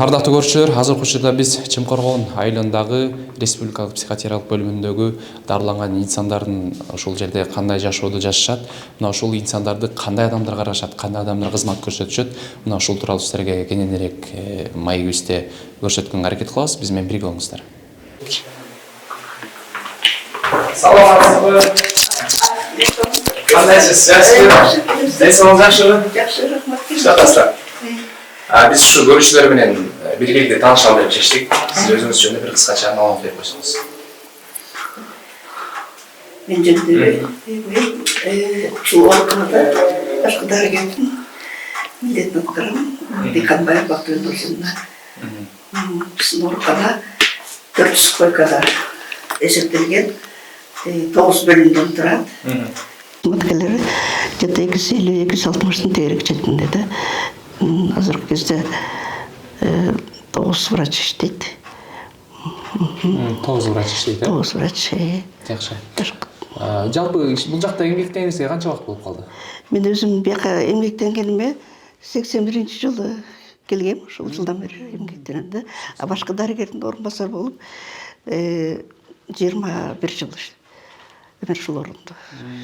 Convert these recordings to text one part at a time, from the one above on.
ардактуу көрүүчүлөр, азыркы учурда биз Чымкоргон айылындагы республикалык психотерапиялык бөлүмүндөгү дарыланган инсандардын ушул жерде кандай жашоодо жашашат, мына ушул инсандарды кандай адамдар карашат, кандай адамдар кызмат көрсөтүшөт, мына ушул тууралуу силерге кененирээк маегибизде көрсөткөнгө аракет кылабыз. Биз менен бирге болуңуздар. Саламатсызбы? Кандайсыз? Жакшыбы? Ден жакшыбы? Жакшы, рахмат. Жатасыздар. Биз ушу көрүүчүлөр менен биргеликте таанышалы деп чечтик. Сиз өзүңүз жөнүндө бир кыскача маалымат берип койсоңуз. Мен жөнүндө ушул ооруканада башкы дарыгердин милдетин аткарамын. Деканбаев Бактыбек Нурсиновна. Биздин оорукана 400 койкага эсептелген, 9 бөлүмдөн турат. Модерлери где-то 250-260 тегерек четинде да. Азыркы кезде 9 врач иштейт. 9 врач иштейт, э? 9 врач. Жакшы. Жалпы бул жакта эмгектенгениңизге канча убакыт болуп калды? Мен өзүм бияка эмгектенгениме 81-жылы келгем, ушул жылдан бери эмгектенем да. А башкы дарыгердин орун басары болуп 21 жыл ушул орунда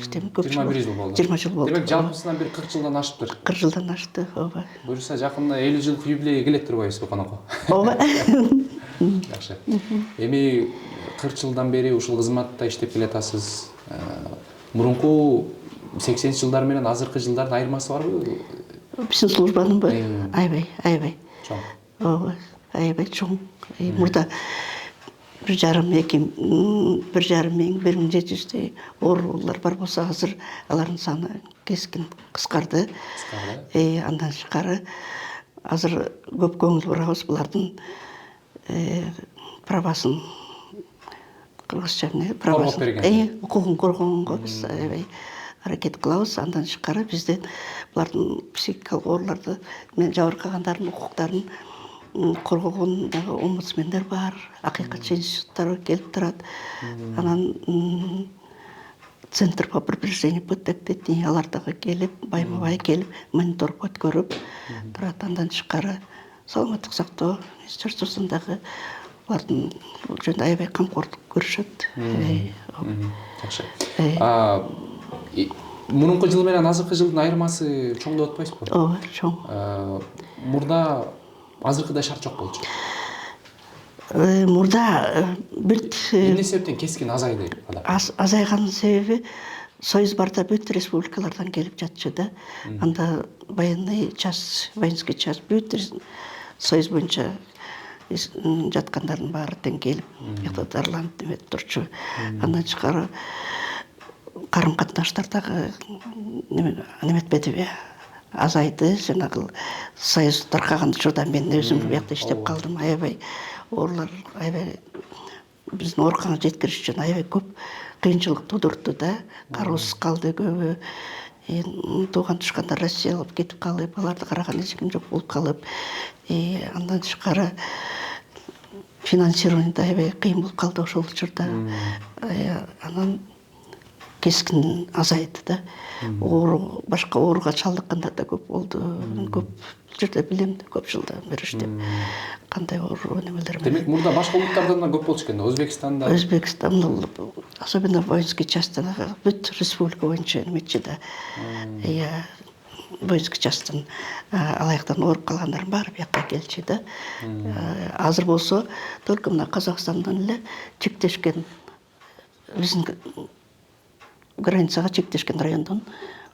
иштедим. 21 жыл болду. 20 жыл болду. Демек жалпысынан бир 40 жылдан ашыптыр. 40 жылдан ашты, ооба. Буюрса жакында 50 жылдык юбилейге келет турбайбызбы конокко? Ооба. Жакшы. Эми 40 жылдан бери ушул кызматта иштеп келатасыз. Мурунку 80-жылдар менен азыркы жылдардын айырмасы барбы? Биздин службанынбы? Аябай. Чоң. Ооба, аябай чоң. Мурда 1,5 миң, 1700 оорулар бар болсо, азыр алардын саны кескин кыскарды. Андан тышкары азыр көп көңүл бурабыз булардын правасын, кыргызча эмне, правасын, укугун коргогонго биз аябай аракет кылабыз. Андан тышкары бизден булардын психикалык ооруларды мен жабыркагандардын укуктарын коргогон дагы омбудсмендер бар, акыйкатчы институттар келип турат. Анан центр по предупреждению пыток дейт, алар дагы келип, байма-бай келип, мониторг өткөрүп турат. Андан тышкары саламаттык сактоо министрлигиндагы булардын жөнүндө аябай камкордук көрүшөт. Жакшы. Мурунку жыл менен азыркы жылдын айырмасы чоң деп атпайсызбы? Ооба, чоң. Мурда азыркыдай шарт жок болчу. Мурда бүт эмне себептен кескин азайды адам? Азайганын себеби союз барда бүт республикалардан келип жатчу да. Анда военный час, воинский час бүт союз боюнча жаткандардын баары тең келип, бияка дарыланып неметип турчу. Андан тышкары карым-катнаштар дагы неметпедиби, азайды. Жанагы союз таркаган учурда мен өзүм биякта иштеп калдым. Аябай оорулар, аябай биздин ооруканага жеткириш үчүн аябай көп кыйынчылык тудурду да. Кароосуз калды көбү. Тууган тушкандар Россияга кетип калып, аларды караган эч ким жок болуп калып, андан тышкары финансирование аябай кыйын болуп калды ошол учурда. Анан кескин азайды да. Башка ооруга чалдыккандар да көп болду. Көп жерде билем, көп жылдан бери иштеп. Кандай оору немелер менен. Демек, мурда башка улуттардан да көп болчу экен да, Өзбекстанда. Өзбекстанда, особенно воинский частта бүт республика боюнча неметчи да. Воинский часттын алаяктан ооруп калгандардын баары бияка келчү да. Азыр болсо только мына Казакстандан эле чектешкен, биздин границага чектешкен райондон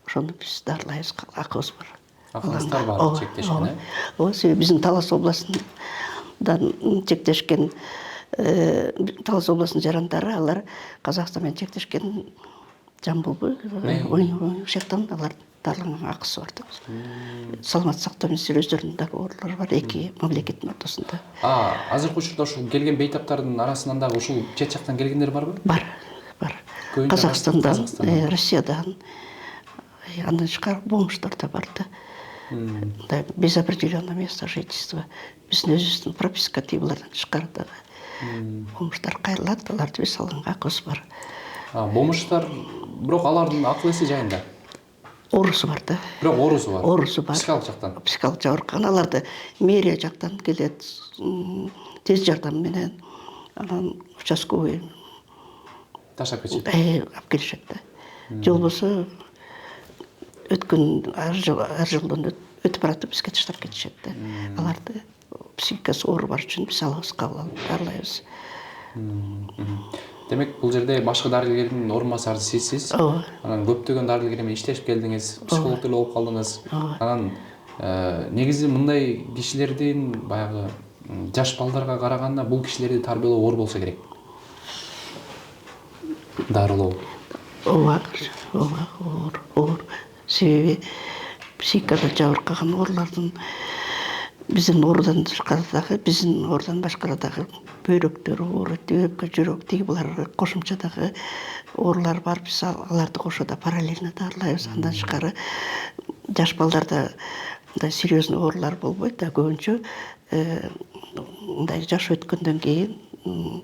ошону биз дарылайбыз, акыбыз бар. Акыбыздар бар чектешкен, э? Ооба, себеби биздин Талас областынан чектешкен, Талас областынын жарандары, алар Казакстан менен чектешкен Жамбылбы, ошол жактан алар дарыланган акысы бар да. Саламаттык сактоо министрлиги өздөрүнүн дагы оорулары бар, эки мамлекеттин ортосунда. Азыркы учурда ушул келген бейтаптардын арасынан дагы ушул чет жактан келгендер барбы? Бар. Казакстандан, Россиядан, андан тышкары бомждар да бар да. Без определенного места жительства. Биздин өзүбүздүн прописка тыйбылардан тышкары дагы бомждар кайрылат, аларды биз алганга акыбыз бар. Бомждар, бирок алардын акыл эси жайында. оорусу бар да. Бирок оорусу бар. Оорусу бар. Психикалык жактан. Психикалык жабыркаган. Аларды мэрия жактан келет, тез жардам менен, анан участковый Таштап кетишет. алып келишет да. Же болбосо өткөн ар жылдан өтүп баратып бизге таштап кетишет да. Аларды психикасы оору бар үчүн биз алабыз, кабыл алып дарылайбыз. Демек, бул жерде башкы дарыгерлердин орун басары сизсиз. Ооба. Анан көптөгөн дарыгерлер менен иштешип келдиңиз, психолог деле болуп калдыңыз. Анан негизи мындай кишилердин баягы жаш балдарга караганда бул кишилерди тарбиялоо оор болсо керек. Дарылоо. Ооба, оор. Себеби психикада жабыркаган оорулардын биздин оорудан тышкары дагы, биздин оорудан башкара дагы бөйрөктөр ооруйт, өпкө, жүрөк, тиги булар кошумча дагы оорулар бар. Биз аларды кошо да параллельно дарылайбыз. Андан тышкары жаш балдарда мындай серьезный оорулар болбойт да, көбүнчө мындай жаш өткөндөн кийин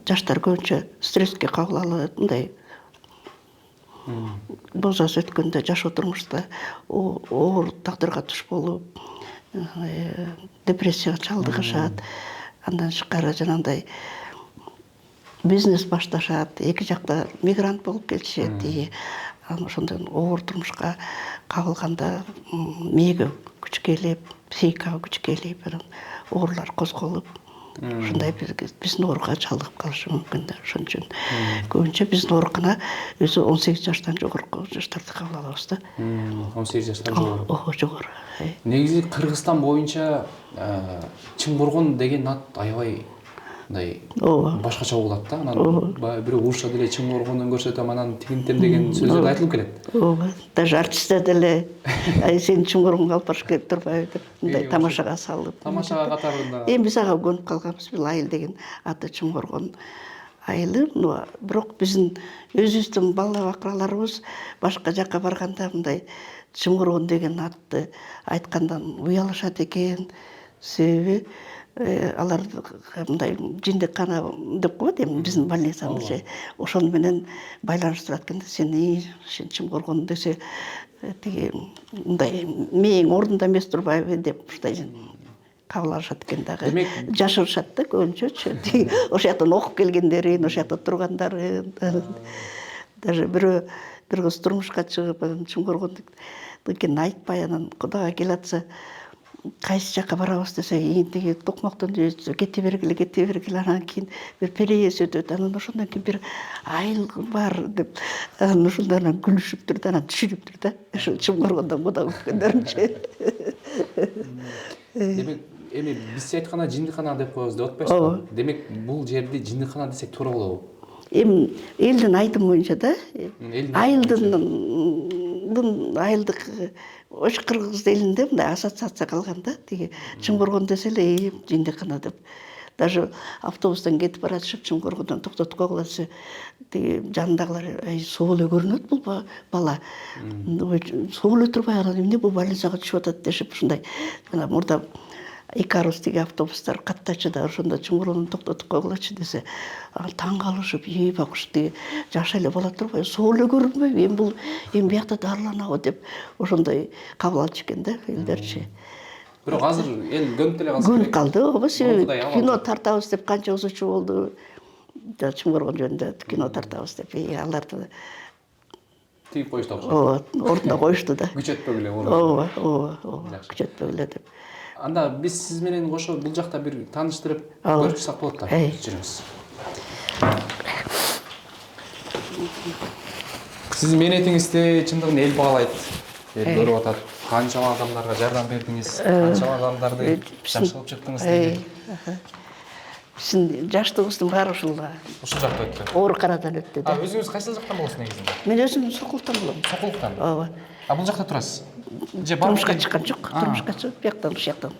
жаштар көбүнчө стресске кабыл алат, мындай бозасы өткөндө жашоо турмушта оор тагдырга туш болуп, депрессияга чалдыгышат. Андан тышкары жанагындай бизнес башташат, эки жакта мигрант болуп келишет. Ошондон оор турмушка кабылганда мээге күч келип, психикага күч келип, оорулар козголуп, ушундай биздин ооруга чалдыгып калышы мүмкүн да. Ошон үчүн көбүнчө биздин оорукана өзү 18 жаштан жогорку жаштарды кабыл алабыз да. 18 жаштан жогору. Жогору. Негизи Кыргызстан боюнча Чыңгоргон деген ат аябай мындай башкача болот да. Анан бирөө урушса деле Чыңгоргондон көрсөтөм, анан тигинтем деген сөздөр айтылып келет. Ооба. Даже артисттер деле сен Чыңгоргонго алып барыш керек турбайбы деп мындай тамашага салып. Тамаша катарында. Эми биз ага көнүп калганбыз. Бул айыл деген аты Чыңгоргон айылы. Бирок биздин өзүбүздүн бала бакыраларыбыз башка жакка барганда мындай Чыңгоргон деген атты айткандан уялышат экен. Себеби алар мындай жиндик кана деп коет эми биздин больницабызчы. Ошону менен байланыштырат экен да. Сен Чыңгоргон десе тиги мындай мээң ордунда эмес турбайбы деп ушундай кабыл алышат экен дагы. Жашырышат да көбүнчөчү. Ошол жактан окуп келгендерин, ошол жакта тургандарын. Даже бир кыз турмушка чыгып, Чыңгоргондукин айтпай, анан Кудайга келатса, кайсы жакка барабыз десе, тиги токмоктон кете бергиле, анан кийин бир переезд өтөт, анан ошондон кийин бир айыл бар деп, анан ошондон күлүшүп турду, анан түшүнүптүр да. Ошо Чыңгоргондон куда өткөндөрүнчө. Демек, эми биз айтканда жиндикана деп коебуз деп атпайсызбы? Демек, бул жерди жиндикана десек туура болобу? Эми элдин айтымы боюнча да, айылдык ош кыргыз элинде мындай ассоциация калган да, тиги Чыңгоргон десе эле жиндикана деп. Даже автобустан кетип баратышып Чыңгоргондон токтотуп койгула десе, тиги жанындагылар соо эле көрүнөт бул бала. Соо эле турбай анан эмне бул больницага түшүп атат дешип, ушундай жана мурда Икарус тиги автобустар каттачы да, ошондо Чыңгоргондон токтотуп койгулачы десе, таң калышып, бак тиги жаш эле бала турбайбы, соо эле көрүнбөйбү, эми бул биякта дарыланабы деп ошондой кабыл алчу экен да элдерчи. Бирок азыр эл көнүп деле калса керек. Көнүп калды, ооба, себеби кино тартабыз деп канча узуучу болду. Чыңгоргон жөнүндө кино тартабыз деп, аларды тигип коюшту окшойт. Ооба, ордуна коюшту да. Күч өтпөгүлө. Ооба, күч өтпөгүлө деп. Анда биз сиз менен кошо бул жакта бир тааныштырып көрсөтсөк болот да. Жүрүңүз. Сиздин мээнетиңизди чындыгын эл баалайт. Эл көрүп атат. Канчалык адамдарга жардам бердиңиз, канчалык адамдарды жакшылап чыктыңыз деген. Биздин жаштыгыбыздын баары ушул жакта өттү. Ооруканадан өттү да. Өзүңүз кайсы жактан болосуз негизинде? Мен өзүм Сокулуктан болом. Сокулуктан? Ооба. Бул жакта турасыз? Турмушка чыккан жок, турмушка чыгып, бияктан, ушул жактан.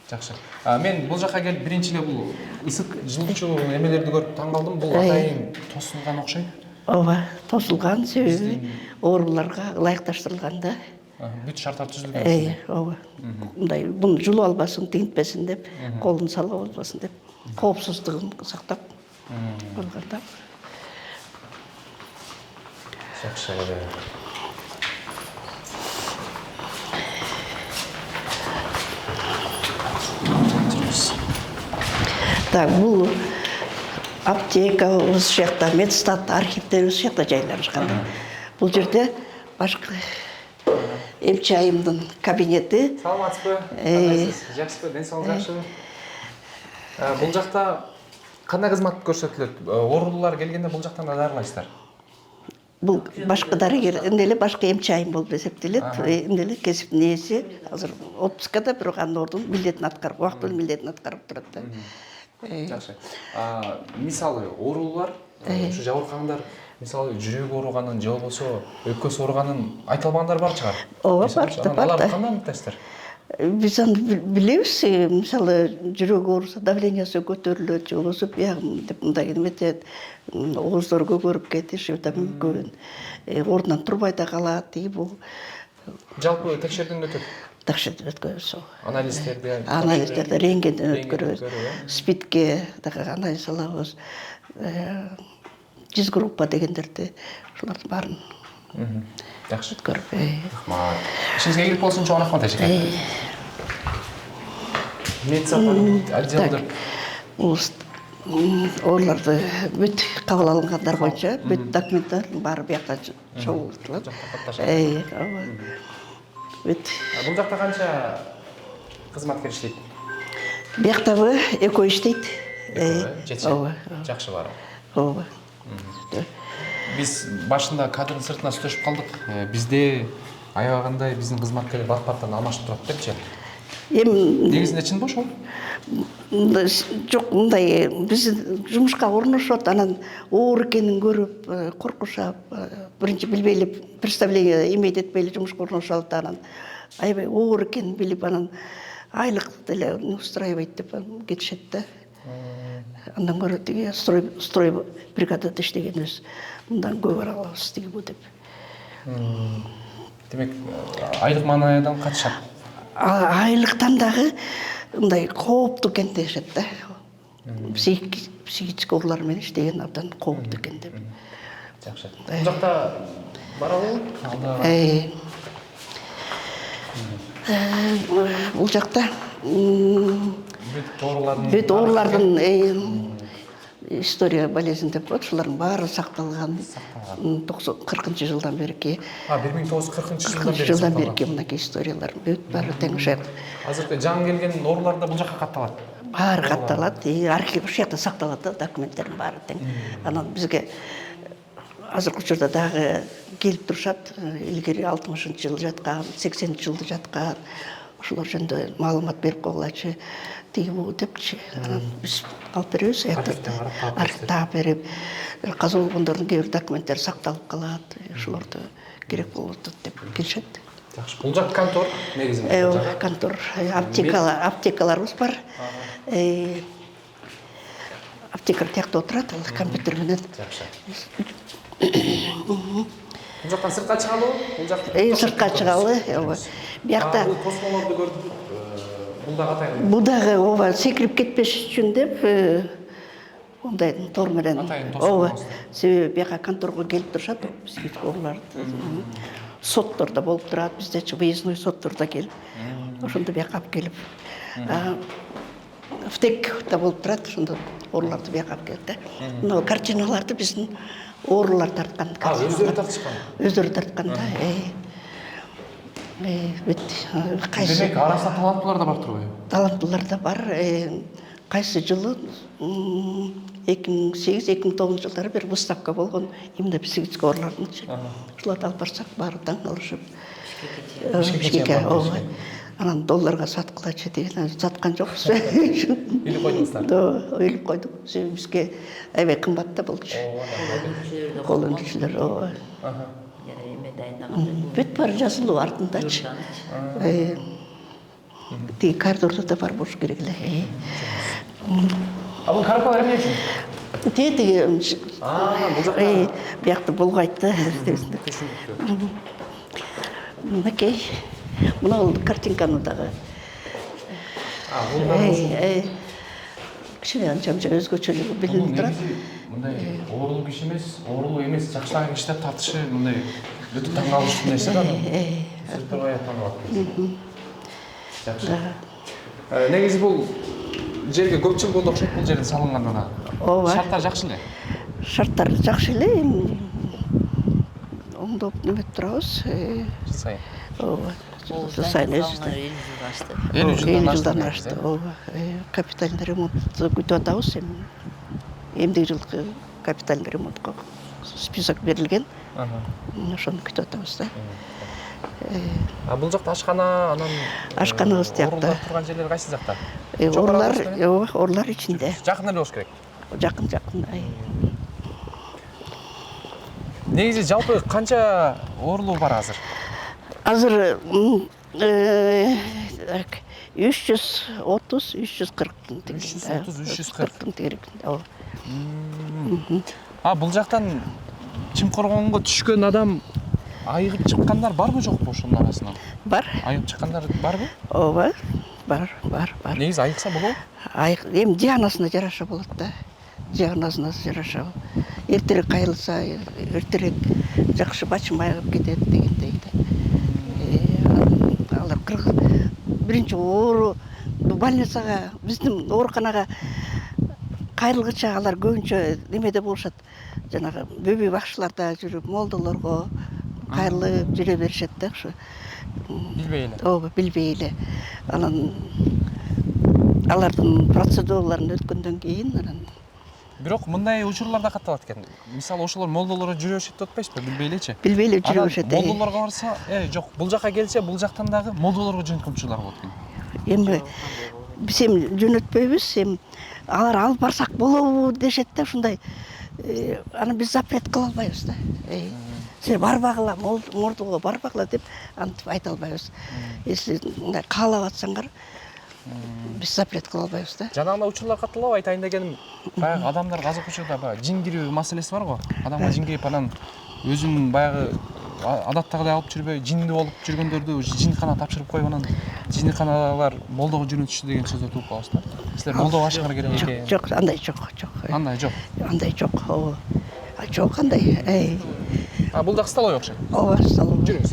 Жакшы. Мен бул жакка келип биринчи эле бул ысык жылуучу эмелерди көрүп таң калдым. Бул атайын тосулган окшойт. Ооба, тосулган, себеби ооруларга ылайыкташтырылган да. Бүт шарттар түзүлгөн. Ооба. Мындай буну жулуп албасын, тигинтпесин деп, колун салып албасын деп, коопсуздугун сактап койгон да. Жакшы. Так, бұл аптека осы жақта, медстат архивтер осы жақта жайланышқан. Бұл жерде башқы эмчи айымдын кабинети. Саламатсызбы? Кандайсыз? Жакшысызбы? Денсаулык жакшыбы? Бул жакта кандай кызмат көрсөтүлөт? Оорулуулар келгенде бул жактан да дарылайсыздар. Бұл башқы дарыгер, эмнеле башкы эмчи айым болуп эсептелет. Эмнеле кесиптин ээси. Азыр отпускада бирок анын ордун милдетин аткарып, убактылуу милдетин аткарып турат да. Жакшы. Мисалы оорулуулар, ушу жабыркагандар, мисалы жүрөгү ооруганын же болбосо өпкөсү ооруганын айта албагандар бар чыгар. Ооба, бар да. Аларды кандай аныктайсыздар? Биз аны билебиз, мисалы жүрөгү ооруса давлениясы көтөрүлөт, же болбосо биягым деп мындай эметет, ооздор көгөрүп кетиши да мүмкүн. Ордунан турбай да калат, бул Жалпы текшерүүдөн өтөт. текшерүүдөн өткөрөбүз. Анализдерди рентгенден өткөрөбүз. СПИДке анализ алабыз. Жүз группа дегендерди ушулардын баарын Жакшы. өткөрүп. Рахмат. Ишиңизге ийгилик болсун, чоң рахмат эжеке. Медсапар отделде Оларды бүт кабыл алынгандар боюнча бүт документтардын баары бияка чогултулат. Бүт. Бул жакта канча кызматкер иштейт? Бияктабы экөө иштейт. Жетишет. Жакшы бар. Ооба. Биз башында кадрдын сыртына сүйлөшүп калдык. Бизде аябагандай биздин кызматкерлер бат-баттан алмашып турат депчи. Негизинде чын ошол? Жок, мындай биз жумушка орношот, анан оор экенин көрүп, коркушап, биринчи билбей эле представление эмет этпей эле жумушка орношот, анан аябай оор экенин билип, анан айлык деле устраивайт деп кетишет да. Андан көрө тиги строй бригадада иштегенбиз, мындан көп ара алабыз тиги бу деп. Демек, айлык маанайдан катышат. Айлыктан дагы мындай кооптуу экен дешет да. Психический оорулар менен иштеген абдан кооптуу экен деп. Жакшы. Бул жакта барабы? Бул жакта бүт оорулардын история болезнь деп коет, ушулардын баары сакталган. 40-жылдан берки. 1940 жылдан берки мынакей историялар бүт баары тең ошол. Азыркы жаңы келген оорулар да бул жакка катталат. Баары катталат, архив ушул жакта сакталат да, документтердин баары тең. Анан бизге азыркы учурда дагы келип турушат, илгери 60-жылы жаткан, 80-жылды жаткан, ошолор жөнүндө маалымат берип койгулачы, тиги бу депчи. Биз алып беребиз, архивтага берип, каза болгондордун кээ бир документтери сакталып калат, ошолорду керек болот деп келишет. Жакшы. Бул жак контор негизинде. Контор, аптекаларыбыз бар. Аптекар тиякта отурат, ал компьютер менен. Жакшы. Бул жактан сыртка чыгалыбы? Бул жакта. Сыртка чыгалы. Биякта бул космолорду көрдүк. Бул да катай. Бул дагы ооба секирип кетпеш үчүн деп ондай тор менен. Ооба. Себеби бияка конторго келип турушат, бизге оорулар. Сотторда болуп турат, биздечи выездной сотторда келип. Ошондо бияка алып келип. ВТЭК болуп турат, ошондо ооруларды бияка алып келет да. Мына картиналарды биздин оорулар тарткан. Өздөрү тартышкан. Өздөрү тарткан да. Бүт кайсы. Демек, арасында таланттуулар да бар турбайбы? Таланттуулар да бар. Кайсы жылы 2008-2009 жылдары бир выставка болгон, именно психический оорулардын. Ушуларды алып барсак, баары таң калышып. Бишкекке, ооба. Анан долларга саткылачы деген, саткан жокпуз. Үйлүп койдуңуздар? Үйлүп койдук. Бизге аябай кымбат да болчу. Кол өнүгүүчүлөр, ооба. Бүт бар жазылуу артындачы. Тиги коридордо да бар болуш керек эле. Бул карапалар эмне үчүн? Тиги бул жакта. биякта болгойт да. Мынакей. Мына картинканы дагы. Бул да. Кичине анча-мынча өзгөчөлүгү билинип турат. Мындай оорулуу киши эмес, оорулуу эмес, жакшыраак кишилер тартышы мындай өтө таң калыштуу нерсе да. Сыртыр аят таң калат. Жакшы. Негизи бул жерге көп жыл болду окшойт бул жердин салынганына. Ооба. Шарттар жакшы эле. Шарттар жакшы эле, эми оңдоп неметип турабыз. Жыл сайын. Ооба. Жыл сайын өзүбүздө 50 жылдан ашты. Ооба. Капитальный ремонтты күтүп атабыз эми. Эмдиги жылкы капитальный ремонтко список берилген. Ошону күтүп атабыз да. Бул жакта ашкана, анан Ашканабыз тиякта. Оорулар турган жерлер кайсы жакта? Орлар ичинде. Жакын эле болуш керек. Жакын. Негизи жалпы канча оорулуу бар азыр? Азыр 330-340 тегерек. 330-340 тегерек. Бул жактан Чымкоргонго түшкөн адам айыгып чыккандар барбы жокпу ошонун арасынан? Бар. Айыгып чыккандар барбы? Ооба. Бар. Негизи айыкса болобу? Эми диагнозуна жараша болот да. Диагнозуна жараша. Эртерээк кайрылса, эртерээк жакшы бачым айыгып кетет дегендей. Алар биринчи оору больницага, биздин ооруканага кайрылгыча алар көбүнчө немеде болушат. Жанагы бөбөй бакчыларда жүрүп, молдолорго кайрылып жүрө беришет да, ошо. Билбей эле. Ооба, билбей эле. Анан алардын процедураларын өткөндөн кийин анан Бирок мындай учурлар да катталат экен. Мисалы ошолор молдолорго жүрө беришет деп атпайсызбы, билбей элечи? Билбей эле жүрө беришет. Молдолорго барса, жок, бул жака келсе, бул жактан дагы молдолорго жөнөткөн учурлар болот экен. Эми биз эми жөнөтпөйбүз, эми алар алып барсак болобу дешет да, ушундай. Аны биз запрет кыла албайбыз да. Сен барбагыла, молдого барбагыла деп антип айта албайбыз. Если каалап атсаңар, биз запрет кыла албайбыз да. Жанагындай учурлар катталабы, айтайын дегеним, баягы адамдар азыркы учурда баягы жин кирүү маселеси бар го. Адамга жин кирип анан өзүн баягы адаттагыдай алып жүрбөй, жиндүү болуп жүргөндөрдү жинкана тапшырып коюп анан жинканалар молдого жөнөтүштү деген сөздөрдү угуп калабыз да. Силер молдого башыңар керек экен. Жок, андай жок. Андай жок. Андай жок. Ооба. Жок андай. Бул да столовый окшойт. Ооба, столовый. Жүрүңүз.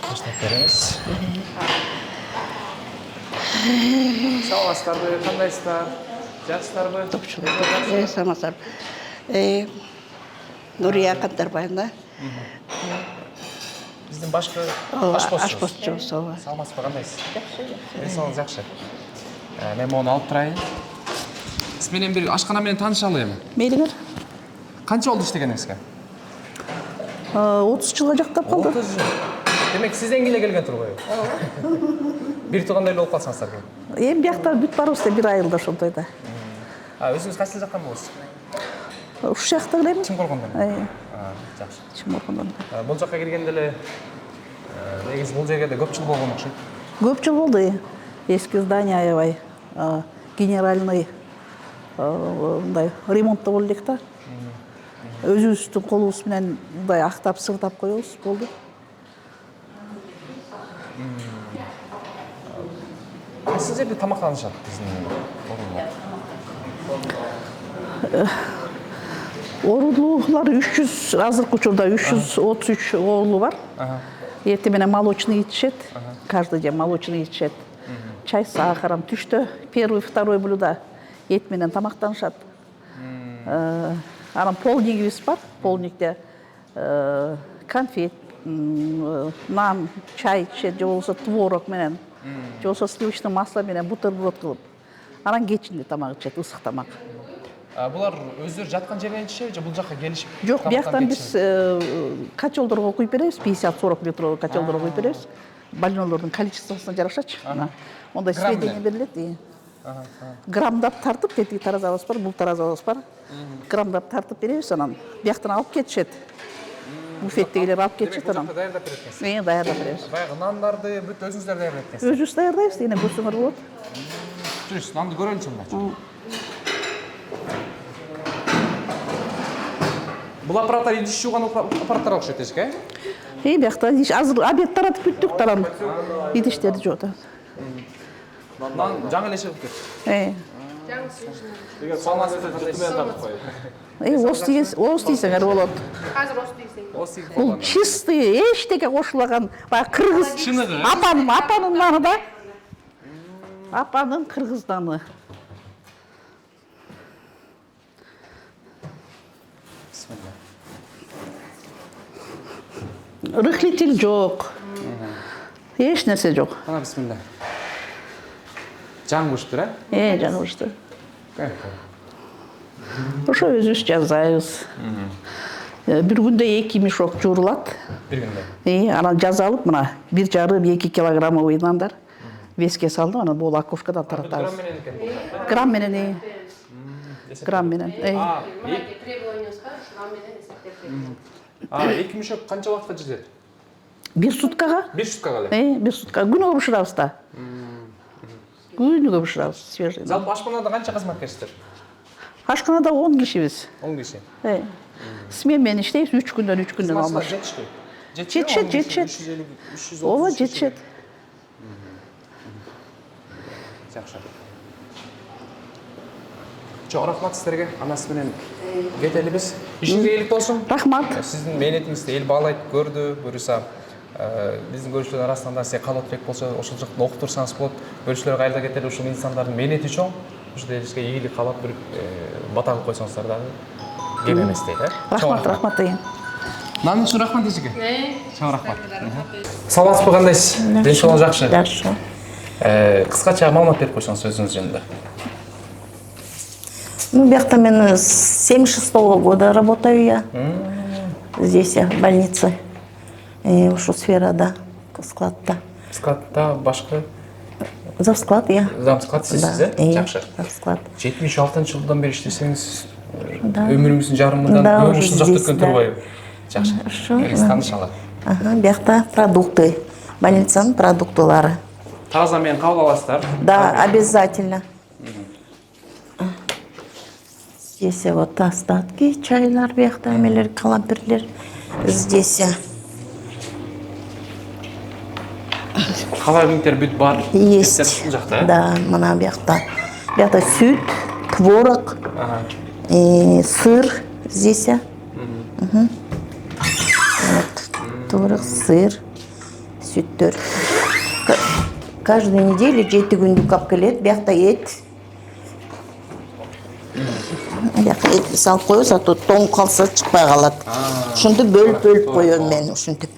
Баштап беребиз. Саламатсыздарбы, кандайсыздар? Жакшысыздарбы? Саламатсыздар. Нурия Кантарбаевна. Биздин башкы ашпозчубуз. Ооба. Саламатсызбы, кандайсыз? Жакшы. Эсиңиз жакшы. Мен мону алып турайын. Сиз менен бир ашкана менен таанышалы эми. Мейлиңер. Канча болду иштегениңизге? 30 жылга жактап калды. 30 жыл. Демек сизден кийин келген турбайбы? Бир туугандай эле болуп калсаңыздар экен. Эми биякта бүт барыбыз да бир айылда ошондой да. Өзүңүз кайсы жактан болосуз? Ушу жакта элем. Чымкоргондон. Жакшы. Чымкоргондон. Бул жакка келгенде эле негизи бул жерге да көп жыл болгон окшойт. Көп жыл болду. Эски здание аябай генеральный мындай ремонтто болду элек да. Өзүбүздүн колубуз менен мындай актап, сырдап коебуз болду. Кайсы жерде тамактанышат биздин Оорулуулар 300, азыркы учурда 333 оорулуу бар. Эртең менен молочный ичишет, каждый день молочный ичишет. Чай с сахаром, түштө первый, второй блюдо эт менен тамактанышат. Анан полнигибиз бар, полникте конфет, нан, чай ичет, же болбосо творог менен, же болбосо сливочный масло менен бутерброд кылып. Анан кечинде тамак ичет, ысык тамак. Булар өздөрү жаткан жерден ичишеби же бул жакка келишип? Жок, бияктан биз котелдорго куюп беребиз, 50-40 литровый котелдорго куюп беребиз. Больнойлордун количествосуна жарашачы. Ондай сведения берилет. Граммдап тартып, тетиги таразабыз бар, бул таразабыз бар. Граммдап тартып беребиз, анан бияктан алып кетишет. Буфеттегилер алып кетишет анан. Даярдап берет экенсиз. Даярдап беребиз. Баягы нандарды бүт өзүңүздөр даярдап экенсиз. Өзүбүз даярдайбыз, эне көрсөңөр болот. Жүрүңүз, нанды көрөлүчү мына. Бул аппараттар идиш жууган аппараттар окшойт эшикке, Биякта азыр обед таратып бүттүк, таранып идиштерди жуутат. Нан жаңы эле чыгып кетти. егер салмасы өте жұртымен тартып қой. Осы дейсіңер болады. Қазір осы дейсің. Осы Бұл чистый, ештеңе қосылған. Қырғыз. Шыныға? Апаның наны да. Апаның қырғыз наны. Рыхлитель жоқ. Еш нәрсе жоқ. Ана бисмилля. Жан көшіп тұр, Жаңа ұшты. Ошо өзүбүз жазайбыз. Бир күндө 2 мешок жуурулат. бір күнде. Анан жазалып, мына 1,5-2 килограммовый нандар веске салдым, анан бул окошкадан таратабыз. Грамм менен. Грамм менен. Требование скажешь, вам менен эсептеп. 2 мешок қанша уақытта жетеді? 1 суткага. 5 сутка қалай? 1 суткага. Күнүгө бышырабыз да. Күнүгө бышырабыз, свежий. Жалпы ашханада қанша қызметкерсіздер? Ашканада 10 кишибиз. 10 киши. Сменмен иштейбиз, 3 күндөн алмаш. Жетишет. Ооба, жетишет. Жақсы. Чоң рахмат сіздерге. Анасы менен кетелибиз. Ишиңиз ийгилик болсун. Рахмат. Сиздин мээнетиңизди эл баалайт, көрдү, буюрса биздин көрүүчүлөр арасында сиз калып отурбек болсо, ошол жактан окуп турсаңыз болот. Көрүүчүлөр кайда кетели, ушул инсандардын мээнети чоң. Ушул элибизге ийгилик каалап бир бата кылып койсоңуздар дагы кем эмес дейт, Рахмат дейин. Нан үчүн рахмат эжеге. Чоң рахмат. Саламатсызбы, кандайсыз? Ден соолугуңуз жакшы? Жакшы. Кыскача маалымат берип койсоңуз өзүңүз жөнүндө. Ну, бяхта мен с 76-го года работаю я здесь, в больнице. Ушу сферада, складта. Складта башкы? За склад я. Замсклад сизсиз, жакшы. За склад. 76-жылдан бери иштесеңиз, Да. өмүрүңүздүн жарымынан Да, көбү уже ушул жакта здесь, өткөн да. турбайбы? Жакшы. Хорошо. Таанышалы. Ага, бяхта продукты. Больницанын продуктылары. Таза менен кабыл аласыздар. Да, обязательно. Здесь вот остатки, чайлар бяхта, эмелер, калампирлер. Здесь Халалниктер бүт бар. есть. Ушул жакта, Да, мына бяхта. Бяхта сүт, творог, сыр здесь. Мгм. Вот, творог, сыр, сүттөр. Каждую неделю 7 күндүк алып келет. Бяхта эт. Бяхта эт салып коебуз, а то тоңуп калса чыкпай калат. Ушинтип бөлүп коем мен ушинтип.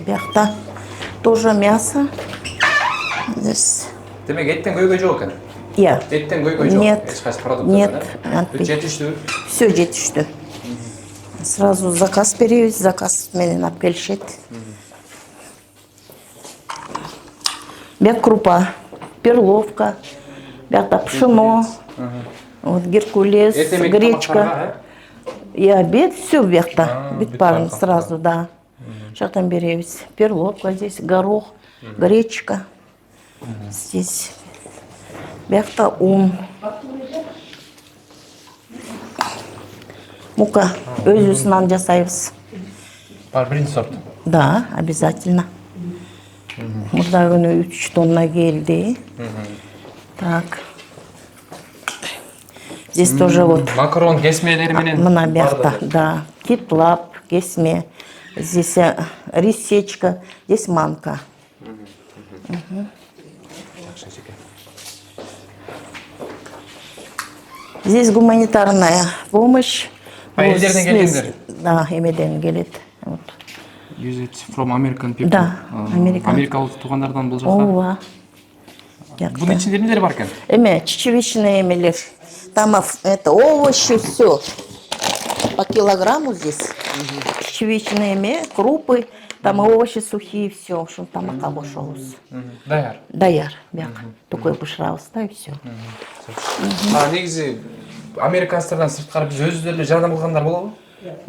Бяхта тоже мясо. Здесь. Демек эттен көйгөй жок экен. Я. Эттен көйгөй жок. Нет. Эч кайсы продукт. Нет. Жетиштүү. Все жетиштүү. Сразу заказ беребиз, заказ менен алып келишет. Бяк крупа, перловка, бяхта пшено, вот геркулес, гречка. И обед, все бяхта. Бүт барын сразу, да. Жактан беребиз. Перловка здесь, горох, гречка. Здесь бяхта ун. Мука, өзүбүз нан жасайбыз. Бар биринчи сорт. Да, обязательно. Мурда күнү 3 тонна келди. Так. Здесь тоже вот Макарон кесмелери менен. мына бяхта, да, киплап, кесме. Здесь рис сечка, здесь манка. Здесь гуманитарная помощь. Элдерден Смесь. келгендер? Да, эмеден келет. Вот. Use it from American people. Да, Америкалык туугандардан бул жакка. Ооба. Бунун ичинде эмнелер бар экен? Эме, чечевичные эмелер. Там это овощи, все. По килограмму здесь. Чечевичные эме, крупы, там овощи сухие, все. Шун там кабошоус. Даяр. Даяр, бяк. Такой бушраус, да, и все. Негизи американецтерден сырткары биз өзүбүз эле жардам кылгандар болобу?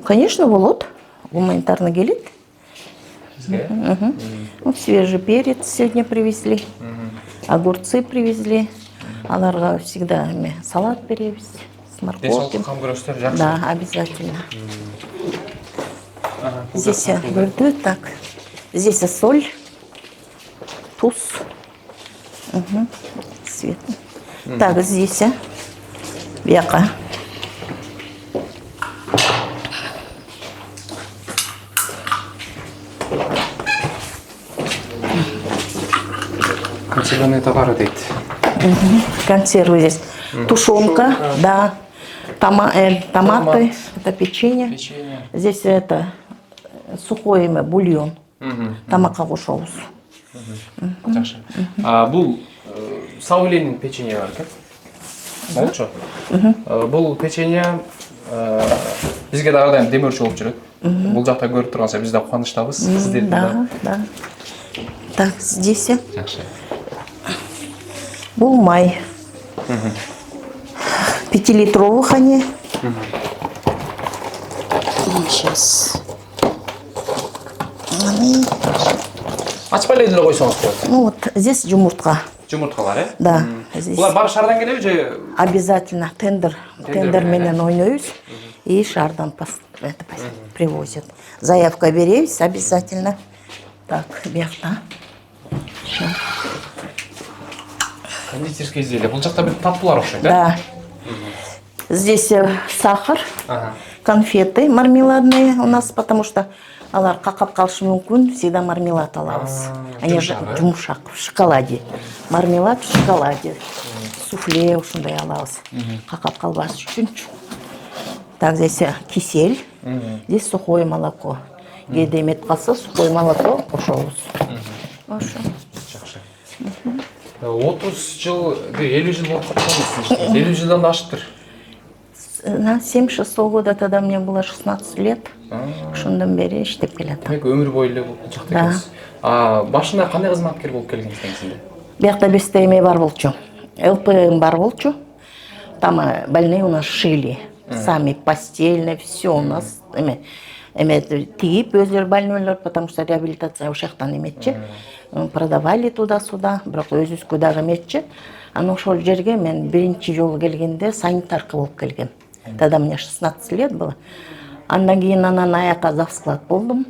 Конечно, болот. Гуманитарно келет. Бизге? Вот свежий перец сегодня привезли. Огурцы привезли. Аларга всегда салат беребиз с морковью. Десалты кам көрөсүздөр, жакшы. Да, обязательно. Здесь гордую так. Здесь соль, туз, свет. Так, здесь, века. консервный товары дейді. Консервы здесь. Тушенка, да. Томаты, это печенье. Печенье. Здесь это сухой бульон. Тамаққа қошауыз. Жақсы. Бұл Сауленің печенье бар екен. Молчо. Бұл печенье бізге дағыдан демеуші болып жүреді. Бұл жақта көріп тұрғанса біз де қуаныштабыз. Сіздердің Да, да. Так, здесь Жақсы. бұл май. 5-литровых они. Сейчас. Açпайлы деле қойсаңыз болады. Ну вот, здесь жұмыртқа. Жұмыртқалар, Да, здесь Бұлар бары шардан келеді же? обязательно тендер менен ойнойбуз. И шардан привозят. Заявка беребиз обязательно. Так, бияқта. Кондитерский изделие. Бұл жақта бір таптылар ұқсайды, да? Да. Здесь сахар, Ага. конфеты мармеладные у нас, потому что алар қақап қалышы мүмкін, всегда мармелад алабыз. Они же жұмшақ в шоколаде. Мармелад в шоколаде. Суфле ушундай алабыз. Қақап қалбас үшін. Так, здесь кисель, здесь сухое молоко. Кейде эмет қалса сухое молоко қошобуз. Ошо. Жақсы. 30 жыл, 50 жыл болып қалыптамыз. 50 жылдан да ашып тұр. На 76 года тогда мне было 16 лет. Ошондон бери иштеп келатам. Демек өмір бойы эле бұл жақта Да. екенсіз. Башында қандай қызматкер болып келгенсіз негізінде? Биякта бесте эме бар болчу. ЛПМ бар болчу. Там больные у нас шили. Сами постельные, все у нас. Эме тигип өздері больнойлар, потому что реабилитация ушактан эметчи. Продавали туда-сюда, бирок өзүбүзгө дагы эметчи. Аны ошол жерге мен биринчи жолу келгенде санитарка болуп келгем. Тогда мне 16 лет было. Андан кийин анан аяка завсклад болдум.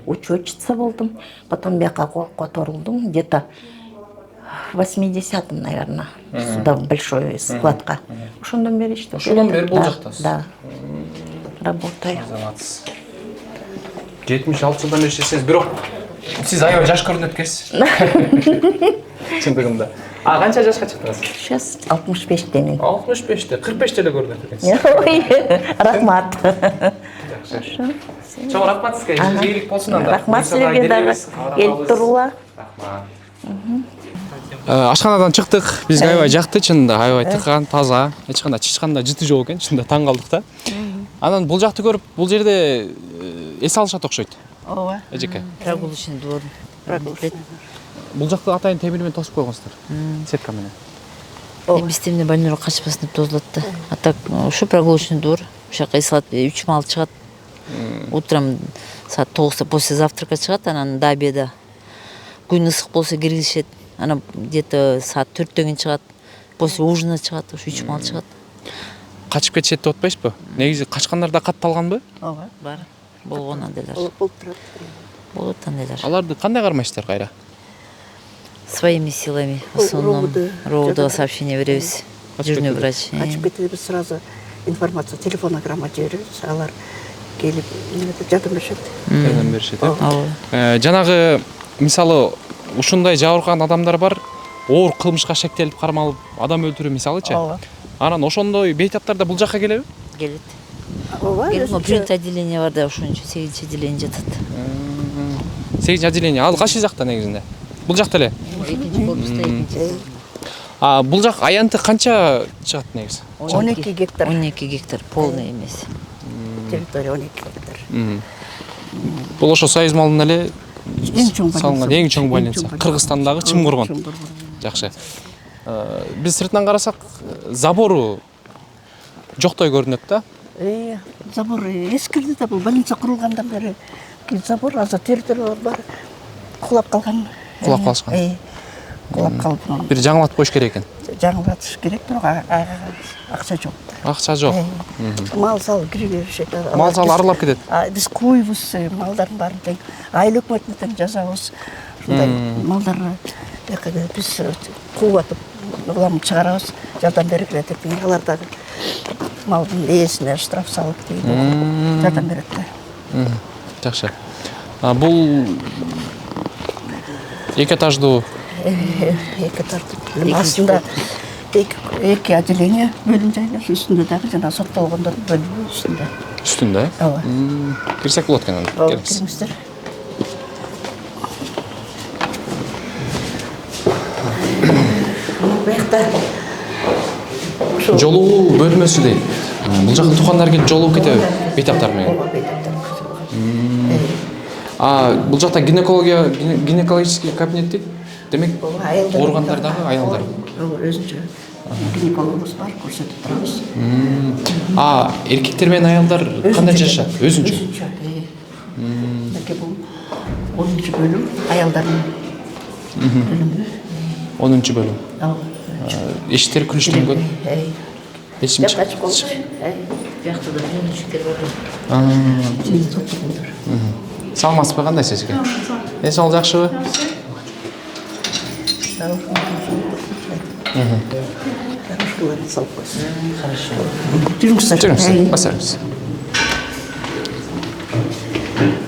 Учетчица болдум. Потом бияка которулдум. Где-то в 80-м, наверное, сюда в большой складка. Ошондон бери иштеп. Ошондон бери бул жактасыз? Да. Работаю. Азаматсыз. 76 жылдан бeri иштесеңиз, бирок сиз аябай жаш көрүнөт экенсиз. Чындыгында. Канча жашка чыктыңыз? Сейчас 65-те мен. 65-те, 45-те эле көрүнөт экенсиз. Ой, рахмат. Жакшы. Чоң рахмат сизге. Ийгилик болсун анда. Рахмат силерге дагы. Келип турула. Рахмат. Ашханадан чыктык. Бизге аябай жакты, чынында аябай тыккан, таза. Эч кандай чычканда жыты жок экен, чынында таң калдык да. Анан бул жакты көрүп, бул жерде эс алышат окшойт. Ооба. Эжеке. Прогулочный двор. Бул жакты атайын темир менен тосуп койгонсуздар. Сетка менен. Биз темне больнолор качпасын деп тозулат да. А так ушу прогулочный двор. Ошо жака эс алат 3 мал чыгат. Утром саат 9-та после завтрака чыгат, анан до обеда. Күн ысык болсо киргизишет. Анан где-то саат 4-төн кийин чыгат. После ужина чыгат, ушу 3 мал чыгат. Качып кетишет деп атпайсызбы? Негизи качкандар да катталганбы? Ооба. Бар. Болгон андайлар. Болуп турат. Болот андайлар. Аларды кандай кармайсыздар кайра? Своими силами. В основном РОУДга сообщение беребиз. Дежурный врач. Ачып кетебиз сразу информация телефонограмма жиберебиз. Алар келип жардам беришет. Жардам беришет. Ооба. Жанагы мисалы ушундай жабыркаган адамдар бар. Оор кылмышка шектелип кармалып адам өлтүрүү мисалычы. Ооба. Анан ошондой бейтаптар да бул жакка келеби? Келет. Ооба. Принт отделение бар да, ошончо 8-чи отделение жатат. 8 отделение. Ал кайсы жакта негизинде? Бул жакта эле. Экинчи корпуста, экинчи. Бул жак аянты канча чыгат негизи? 12 гектар. 12 гектар полный эмес. Территория 12 гектар. Бул ошо союз малынан эле Эң чоң салынган эң чоң больница. Кыргызстандагы Чымкоргон. Жакшы. Биз сыртынан карасак забору жоктой көрүнөт да. Забор эскирди да, бул больница курулгандан бери забор азыр территория бар. Кулап калган. Кулап калышкан. Кулап калып. Бир жаңылатып коюш керек экен. Жаңылатыш керек, бирок акча жок. Акча жок. Мал сал кире беришет. Мал сал арылап кетет. Биз куйбуз малдардын баарын тең. Айыл өкмөтүнө тең жасабыз. Ушундай малдар биз кууп атып уламды чыгарабыз, жардам берип берет деген. Алар дагы малдын ээсине штраф салып деген жардам берет да. Жакшы. Бул эки этаждуу Эки этаждуу. Астында эки отделение бөлүм жайлар, үстүндө дагы жана соттолгондор бөлүм үстүндө. үстүндө. Ооба. Кирсек болот экен анда. Келиңиздер. Буякта Жолуу бөлмөсү дейт. Бул жакка тукандар келип жолугуп кетеби? Бейтаптар менен. Бул жакта гинекологический кабинет дейт. Демек, ооргандар дагы аялдар. Өзүнчө гинекологубуз бар, көрсөтүп турабыз. Эркектер менен аялдар кандай жашашат? Өзүнчө. Мынакей бул 10-чу бөлүм аялдардын бөлүмү. 10-чу бөлүм. Эшиктер күнүштөнгөн. Эч ким Ачык болчу. Жакта да жөнөчүктөр бар. Саламатсызбы, кандай сизге? Эс ал жакшыбы? Дорожкаларды салып койсун. Хорошо. Жүрүңүздөр. Басарбыз.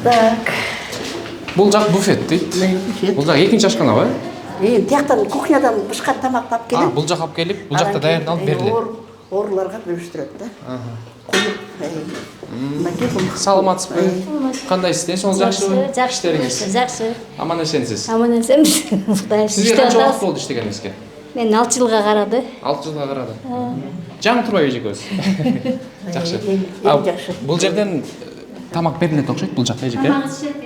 Так. Бул жак буфет дейт. Бул жак экинчи ашканабы? Тияктан кухнядан бышкан тамакты алып келип. Бул жак алып келип, бул жакта даярдалып берилет. Ооруларга бөлүштүрөт да. Коюп. Мынакей бул. Саламатсызбы? Кандайсыз? Ден жакшыбы? Иштериңиз? Жакшы. Аман эсенсиз. Аман эсенбиз. Кудай Сизге канча убакыт болду иштегениңизге? Мен 6 жылга карады. 6 жылга карады. Жаңы турбайбы эжекебиз? Жакшы. Бул жерден тамак берилет окшойт бул жакка эжеке?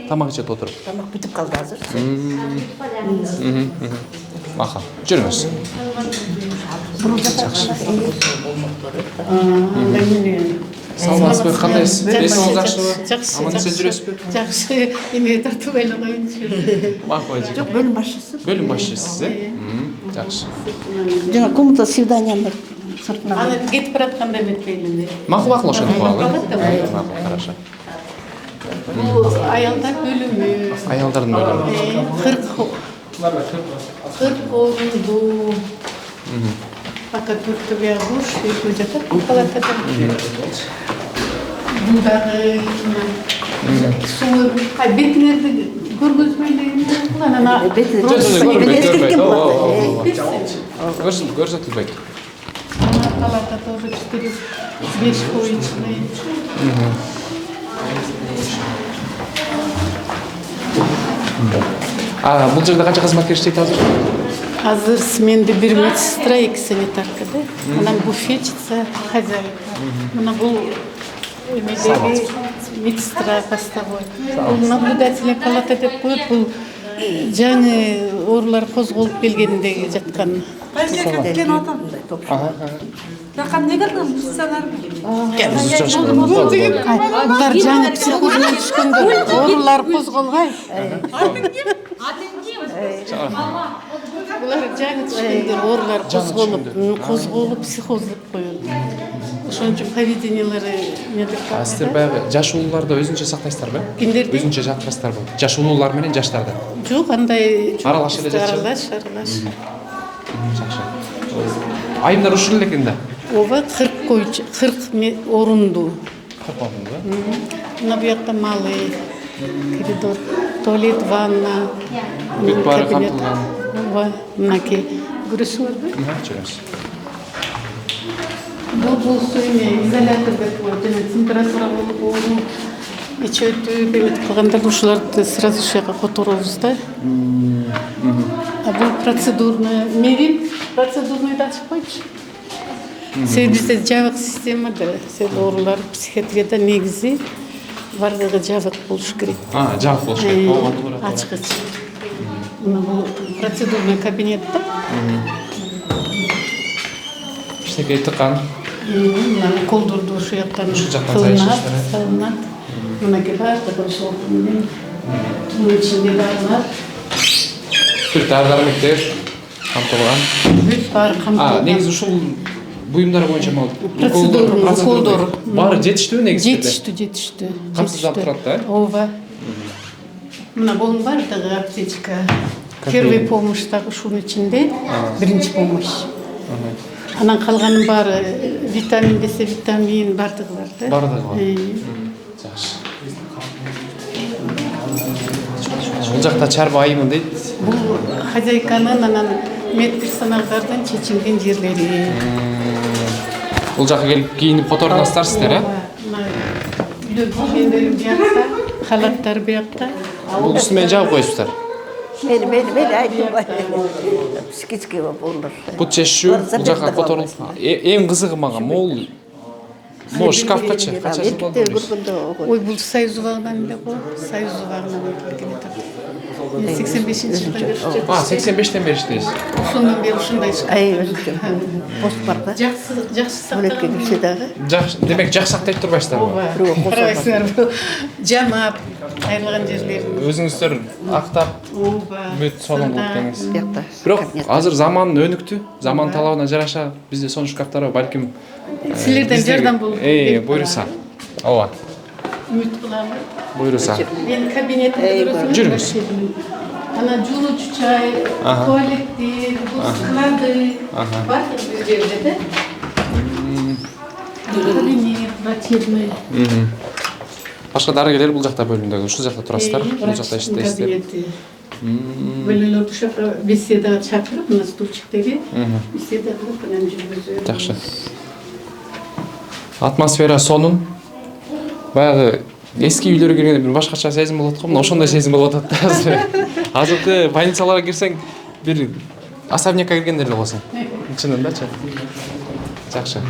Тамак ичет отуруп. Тамак бүтүп калды азыр. Маха. Жүрүңүз. Саламатсызбы, кандайсыз? Эсиңиз жакшыбы? Аман эсен жүрөсүзбү? Жакшы, эме тартып эле коюнчу. Макул эжеке. Жок, бөлүм башчысы. Бөлүм башчысыз, Жакшы. Жана комната свиданиянын сыртынан. Аны кетип баратканда эметпейлин. Макул ошентип коелу. Макул, хорошо. Бул аялдар бөлүмү. Аялдардын бөлүмү. 40 орунду. Пока төртөө бия буш, экөө жатат палатада. Бул дагы суу бетиңерди көргөзбөйүн деген анан Көрсөтүлбөйт. палата тоже 4-5 коечный. Бул жерде канча кызматкер иштейт азыр? Азыр сменде бир медсестра, 2 санитарка да. Анан буфетчица, хозяйка. Мына бул эмедеги медсестра постовой. Бул наблюдательный палата деп коет. Бул жаңы оорулар козголуп келгендеги жаткан. Булар жаңы психозунан түшкөндөр. Оорулар козголгай. Булар жаңы түшкөндөр, оорулар козголуп психоз деп коет. Ошон үчүн поведениялары эмедеп калат. Сиздер баягы жашууларды өзүнчө сактайсыздарбы? Кимдерди? Өзүнчө жаткырасыздарбы? Жашуулуулар менен жаштарды. Жок, андай Аралаш эле жатышат. аралаш. Жакшы. Айымдар ушул эле экен да. Ооба 40 койчу, 40 орунду. 40 орунду. Мына буякта малый коридор, туалет, ванна. Бүт баары камтылган. Ооба, мынакей. Көрөсүңөрбү? Жүрөбүз. Бул эме изолятор деп коет, жана температура болуп оору ичөтүп эметип калгандар ушуларды сразу ушуга которобуз да. Бул процедурный мебель, процедурный да ачып койчу. Себеби бизде жабык система да, оорулар психиатрияда негизи бардыгы жабык болуш керек. Жабык болуш керек. Туура. Ачкыч. Мына бул процедурный кабинет да. Иштеке тыккан. Мына колдурду ушу жактан салынат. Мынакей бардыгы ошол менен. Мунун ичинде баарлар. Бүт дары-дармектер камтылган. Бүт баары камтылган. Негизи ушул буюмдар боюнча уколдор баары жетиштүүбү негизи? Жетиштүү. Камсыздап турат да? Ооба. Мына бунун баардыгы аптечка. Первый помощь дагы ушунун ичинде. Биринчи помощь. Анан калганын баары витамин десе витамин бардыгы бар да. Бардыгы бар. Жакшы. Бул жакта чарба айымы дейт. Бул хозяйканын анан медперсоналдардын чечилген жерлери. Бул жака келип кийинип которунасыздар сиздер, э? Үйдө кийгендерим биякта, халаттар биякта. Бул үстүнө жаап коюпсуздар. Мені айтылбай. Кичке болдыр. Бут чешүү бул жака которулуп. Эң кызыгы мага могул шкафкачы. Канча жыл болду? Ой, бул Союз убагынан эле го. Союз убагынан келген экен. 85-жылдан бери. 85-тен бери иштейсиз. Ошондон бери ушундай Өзүнчө пост бар да. жакшы Бөлөккө кирсе дагы. Жакшы, демек жакшы сактайт турбайсыздарбы? карабайсыңарбы? Жамап, айрылган жерлерин. Өзүңүздөр актап, Ооба. бүт сонун кылып деңиз. Биякта. Бирок азыр заман өнүктү. Заман талабына жараша бизде сонун шкафтар бар. Балким Силерден жардам болуп. буйруса. Ооба. Үмүт кыламын. Буйруса. Мен кабинетте Жүрүңүз. Ана жуунучу чай, туалеттер, склады бар бир жерде да. Кабинет, врачебный. Башка дарыгерлер бул жакта бөлүмдөгү. Ушул жакта турасыздар. Бул жакта иштейсиздер. Бөлөлөр ушака беседага чакырып, мына стульчиктеги беседа кылып анан жүргүзөт. Жакшы. Атмосфера сонун. Баягы эски үйлөргө киргенде бир башкача сезим болот го. Мына ошондой сезим болуп атат да азыр. Азыркы больницаларга кирсең, бир особнякка киргендей эле болосуң. Чынындачы. Жакшы.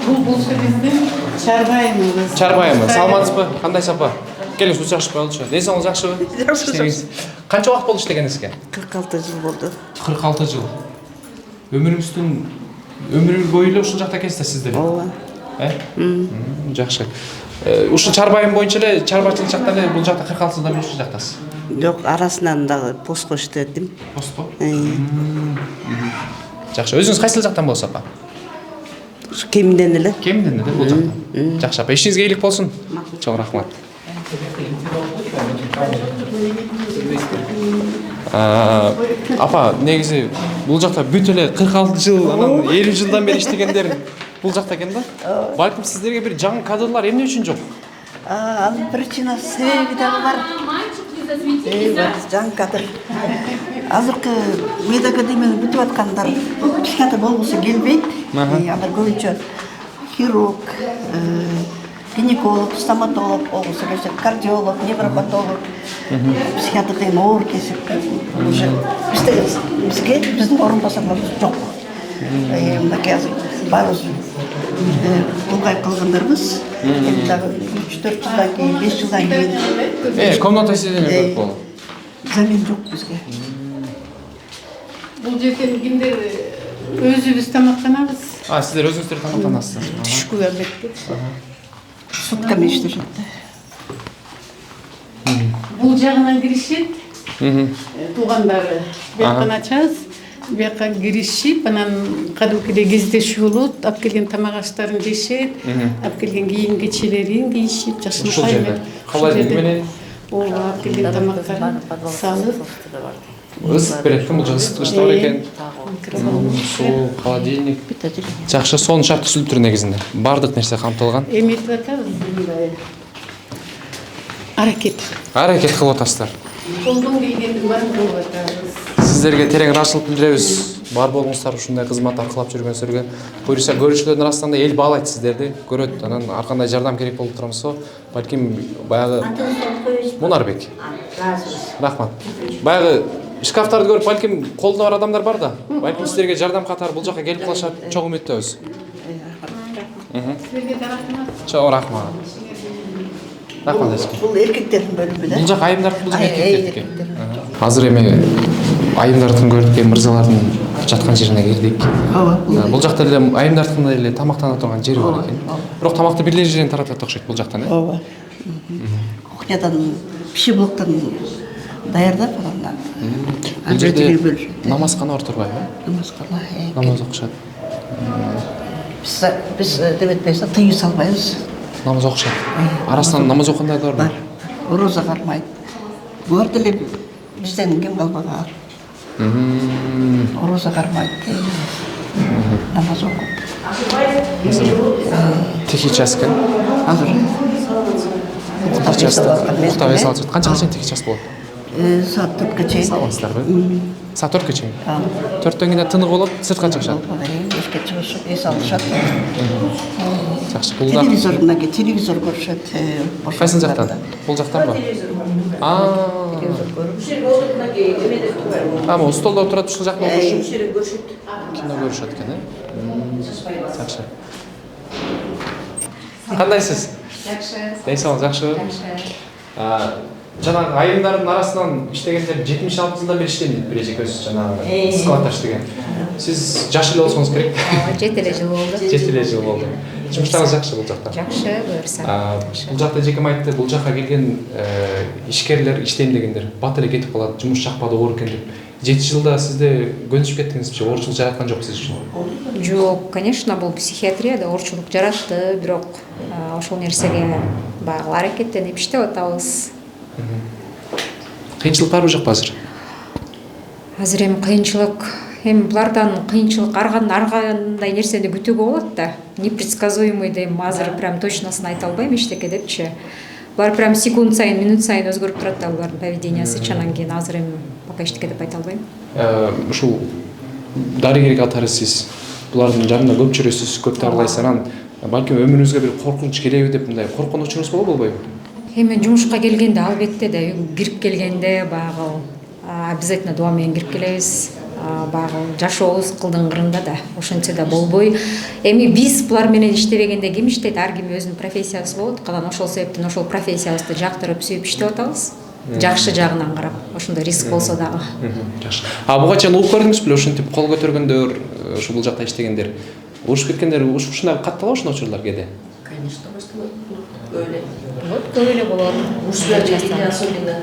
Бул болсо биздин чарбайымыбыз. Чарбайымы, саламатсызбы? Кандай сапа? Келиңиз, суу чачышпай болчу. Деңсиңиз жакшыбы? Жакшы. Канча убакыт болду иштегениңизге? 46 жыл болду. 46 жыл. Өмүрүңүз бою эле ушул жакта экенсиздер сиздер. Ооба. Жакшы. Ушул чарбайым боюнча эле чарбачылык жакта эле бул жакта 46 жылдан бери ушул жактасыз. Жок, арасынан дагы постко иштедим. Постко? Жакшы. Өзүңүз кайсыл жактан болосуз апа? Кемден эле. Кемден эле бул жактан. Жакшы апа, ишиңизге ийгилик болсун. Чоң рахмат. Апа, негизи бул жакта бүт эле 46 жыл, анан 50 жылдан бери иштегендер бул жакта экен да? Балким сиздерге бир жаңы кадрлар эмне үчүн жок? Анын причина себеби дагы бар. Жаңы кадр. Азыркы медакадемияны бүтүп аткандар психиатр болгусу келбейт. Алар көбүнчө хирург, гинеколог, стоматолог болгусу келсе, кардиолог, невропатолог, психиатр деген оор кесип. Уже бизге биздин орун басарларыбыз жок. Мынакей азыр баарыбыз улгайып калгандарбыз. Эми дагы 3-4 жылдан кийин, 5 жылдан кийин Комната сиздерге көп болот. замин жок бизге. Бул жерден кимдер өзүбүз тамактанабыз. Сиздер өзүңүздөр тамактанасыздар. Түшкү албетте. Сутками иштешет. Бул жагынан киришет. Туугандары бияктан ачабыз. Бияка киришип, анан кадимкидей кездешүү болот. Алып келген тамак аштарын жешет, алып келген кийим кечелерин кийишип, жашынып Ушул жерде. Холодильник менен ооба, алып келген тамактарын салып. ысыт берет экен, бул жакта ысыткыч да бар экен. Суу, холодильник. Жакшы, сонун шарт түзүлүптүр негизинде. Бардык нерсе камтылган. Эметип атабыз мындай. Аракет. Аракет кылып атасыздар. Колдон келгендин баарын кылып атабыз. Сиздерге терең ыраазычылык билдиребиз. Бар болуңуздар ушундай кызмат аркылап жүргөнсүзгө. Буюрса көрүүчүлөрдүн арасында эл баалайт сиздерди, көрөт. Анан ар кандай жардам керек болуп турамса, балким баягы Мунарбек. Рахмат. Баягы шкафтарды көрүп, балким колдо бар адамдар бар да. Балким сиздерге жардам катары бул жака келип калышат. Чоң үмүттөбүз. Силерге да рахмат. Чоң рахмат. Рахмат эске. Бул эркектердин бөлүмү да. Бул жак айымдар, бул жак эркектердики. Азыр эми айымдардын көрүткөн мырзалардын жаткан жерине кирдик. Бул жакта эле айымдардын эле тамактана турган жери бар экен. Бирок тамакты бирлер жерден таратат окшойт бул жактан, э? Ооба. Кухнядан, пищеблоктон даярдап анан. Бул жерде намазкана бар турбайбы? Намазкана. Намаз окушат. Биз деметпейсиз, тыюу салбайбыз. Намаз окушат. Арасынан намаз окугандар барбы? Бар. Роза кармайт. Булар деле бизден ким калбаган. Ораза кармайт, намаз окуп. Техи час экен. Азыр Техи час. Уктабай салып жатат. Канчага чейин техи час болот? саат 4-кө чейин. Саламатсыздарбы? Саат 4-кө чейин. 4-төн кийин тынык болот, сыртка чыгышат. Эшке чыгышып, эс алышат. Жакшы. Бул да Телевизорунан телевизор көрүшөт. кайсын жактан? Бул жактанбы? Ама столдо отурат ушул жакта отурушуп кино көрүшөт экен, Жакшы. Кандайсыз? Жакшы. Дей салыңыз, жакшы. Жанагы айымдардын арасынан иштегендер 76 жылдан бери иштейт бир экөөсү жанагы складта иштеген. Сиз жаш эле болсоңуз керек. 7 жыл болду. 7 жыл болду. Жумуштарыңыз жакшы бул жакта. Жакшы, буюрса. Бул жакта жекем айтты, бул жакка келген ишкерлер, иштейм дегендер бат эле кетип калат, жумуш жакпады, оор экен деп. 7 жылда сизде көнүшүп кеттиңизби, оорчулук жараткан жок сиз үчүн? Жок, конечно, бул психиатрияда оорчулук жаратты, бирок ошол нерсеге баягы аракеттенип иштеп атабыз. Кыйынчылык барбы жокпу азыр? Азыр эми кыйынчылык, эми булардан кыйынчылык аргандай нерсени күтүүгө болот да. Непредсказуемый дейм, азыр прям точносын айта албайм эчтеке депчи. Булар прям секунд сайын, минут сайын өзгөрүп турат да булардын поведениясы, анан кийин азыр эми пока эчтеке деп айта албайм. Ушул дарыгер катары сиз булардын жанында көп жүрөсүз, көп дарылайсыз, анан балким өмүрүңүзгө бир коркунуч келеби деп мындай коркунучуңуз болбойбу? Эми жумушка келгенде албетте да кирип келгенде баягы обязательно дуа менен кирип келебиз. Баягы жашообуз кылдын кырында да ошентсе да болбой. Эми биз булар менен иштебегенде ким иштейт? Ар ким өзүнүн профессиясы болот. Анан ошол себептен ошол профессиябызды жактырып сүйүп иштеп атабыз. Жакшы жагынан карап, ошондой риск болсо дагы. Жакшы. Буга чейин угуп көрдүңүз беле ушинтип кол көтөргөндөр, ушул жакта иштегендер, урушуп кеткендер, ушундай катталабы ушундай учурлар кээде? Конечно, öyle. Вот көп эле болот. Мужское отделение особенно.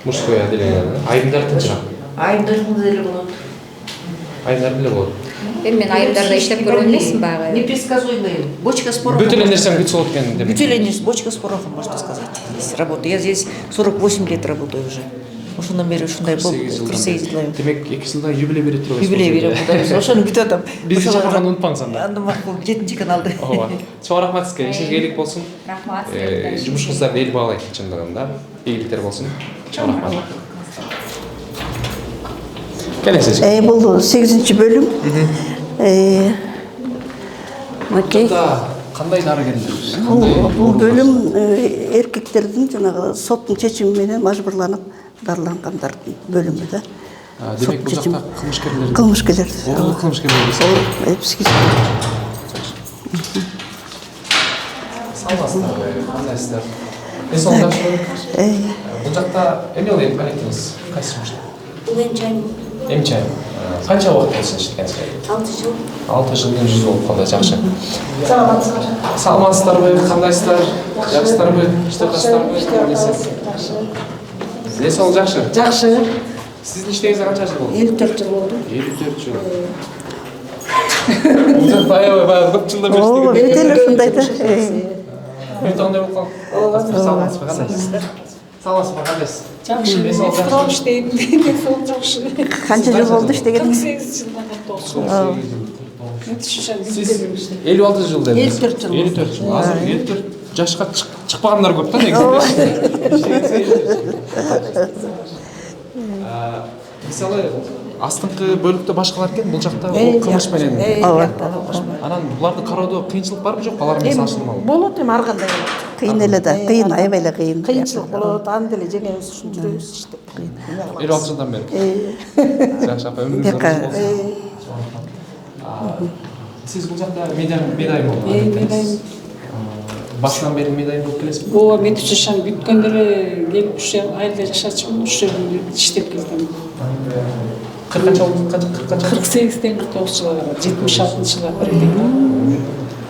Мужское отделение. Айымдар тынчыраак. Айымдардың деле болот. Айымдар деле болот. Эми мен айымдарда иштеп көргөн эмесмин баягы. Непредсказуемые. Бочка с порохом. Бүт эле нерсени күтүп алат экен деп. Бүт эле нерсе, бочка с порохом, можно сказать. Здесь работаю. Я здесь 48 лет работаю уже. Ошондон бери ушундай болуп 48 жыл. Демек 2 жылда юбилей берет турбайсызбы? Юбилей берем. Ошону күтүп атам. Бизди чакырганды унутпаңыз анда. Анда макул 7-чи каналды. Ооба. Чоң рахмат сизге. Ишиңиз ийгилик болсун. Рахмат. Жумушуңуздар эл баалайт чындыгында. Ийгиликтер болсун. Чоң рахмат. Келесиз. Бул 8-чи бөлүм. Макей. Кандай дарыгерлер? Бул бөлүм эркектердин жанагы соттун чечими менен мажбурланып дарылангандардын бөлүмү да. Демек бул жакта кылмышкерлер. Кылмышкерлер. Кылмышкерлер. Психикалык. Саламатсыздарбы? Кандайсыздар? Жакшы. Бул жакта эмне болуп калдыңыз? Кайсы жумушта? Бул энчайм Эмче? Канча убакыт болсун иштегенсиз? 6 жыл. 6 жылдын жүзү болуп калды, жакшы. Саламатсыздар. Саламатсыздарбы? Кандайсыздар? Жакшысыздарбы? Иштеп атасыздарбы? Сиз сол жакшы. Жакшы. Сиздин иштегениңизге канча жыл болду? 54 жыл болду. 54 жыл. Бул жакта аябай көп жылдар бери иштеген. Бүт эле ушундай да. Бүт андай болуп калды. Саламатсызбы? Кандайсыздар? Саламатсызбы? Кандайсыз? Жакшы. Медсестра иштейм. Сол жакшы. Канча жыл болду иштегениңиз? 48 жылдан Сиз 56 жыл дедиңиз. 54 жыл. 54 жыл. Азыр 54 жашка чыкпагандар көп да негизи. Мисалы астыңкы бөлүктө башкалар экен, бул жакта кылмыш менен. Анан буларды кароодо кыйынчылык барбы жокпу? Алар менен салыштырмалуу. Болот эми ар кандай болот. Кыйын эле да, кыйын, аябай эле кыйын. Кыйынчылык болот, аны деле жеңебиз ушун жүрөбүз иштеп. 56 жылдан бери. Жакшы апа, өмүрүңүз Бека. болсун. Сиз бул жакта медайым болдуңуз. Башынан бери медайым болуп келесизби? Ооба, мен жашам бүткөндө эле келип ушу айылда жашачумун, ушу жерде иштеп келдим. 40 канча болду? 40 канча? 48-ден 49 жылга карай, 76-жылга карай.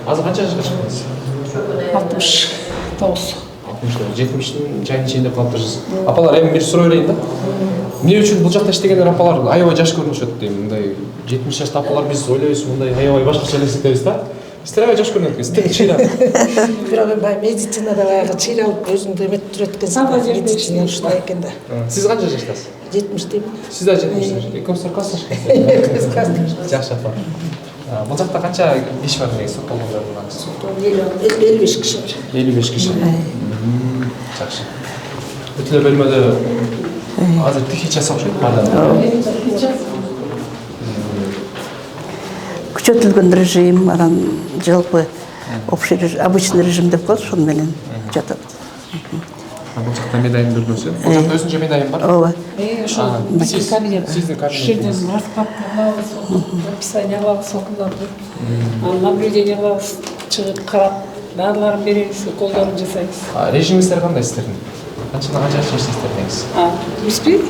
Азыр канча жашка чыктыңыз? 69. 70-тин жайын ичинде калып турсуз. Апалар, эми бир суроо элейин да. Эмне үчүн бул жакта иштегендер апалар аябай жаш көрүнүшөт дейм. Мындай 70 жашта апалар биз ойлойбуз, мындай аябай башкача элестетебиз да. Сиздер аябай жаш көрүнөт экенсиз, тек чыйрап. Бирок эми баягы медицинада баягы чыйралып өзүңдү эметип жүрөт экенсиң. Медицина ушундай экен да. Сиз канча жаштасыз? жетимиштейм. Сиз да жетимишсиз. Экөөңүздөр классташсыздар. Жакшы апа. Бул жакта канча киши бар негизи соттолгондордун? 55 киши бар. 55 киши. Жакшы. Бүт эле бөлмөдө азыр тихий жасап окшойт баардыгы. Күчөтүлгөн режим, анан жалпы общий режим, обычный режим деп коет, ошону менен жатат. Бул жакта медайым бөлмөсү. Бул жакта өзүнчө медайым бар. Ооба. Ошол кабинет. Сиздин Ушул жерден кабинетиңиз. раскладка кылабыз, описание кылабыз окууларды. Анан наблюдение кылабыз, чыгып карап, дарыларын беребиз, уколдорун жасайбыз. Режимиңиздер кандай сиздердин? Канчадан канча иштейсиздер негизи? Бизби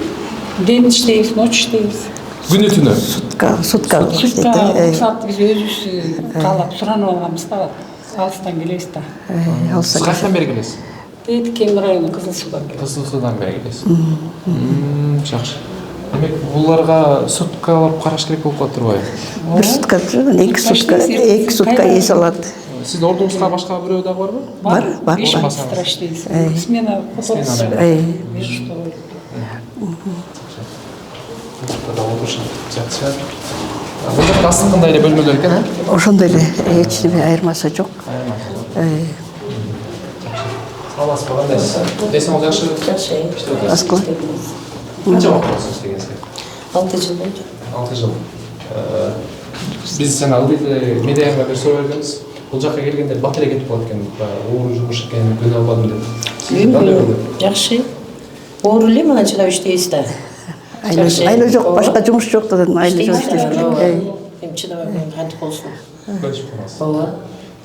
ден иштейбиз, ночь иштейбиз. Күнү түнү. Сутка Сутка иштейт. рұқсат біз өзіміз қалап сұранып алғанбыз да, алыстан келесіз да. Сиз кайдан бери келесиз? Дейт Кемер району Кызылсудан келесіз. Кызылсуудан бери келесиз. Жакшы. Демек буларга суткалап караш керек болуп калат турбайбы? Бир сутка, эки сутка эс алат. Сиздин ордуңузга башка бирөө дагы барбы? Бар. Беш магистра иштейбиз. Смена походу. Жакшы. Бул жакта астыңкындай эле бөлмөлөр экен, а? Ошондой эле эч неме айырмасы жок. Саламатсызбы, кандайсыз? Десеңиз жакшы. Жакшы. Аскыл. Канча убакыт болсун иштегенсизге? 6 жыл болду. 6 жыл. Биз жана ылдый медиаға бир суроо бергенбиз. Бул жакка келгенде бат эле кетип калат экен. Оор жумуш экен, күнө албадым деп. Кандай болду? Жакшы. Оор эле мына чыдап иштейбиз да. Айла жок, башка жумуш жок да, айла жок иштеш керек. Эми чыдап алган кантип болсун. Көнүшүп каласыз. Ооба.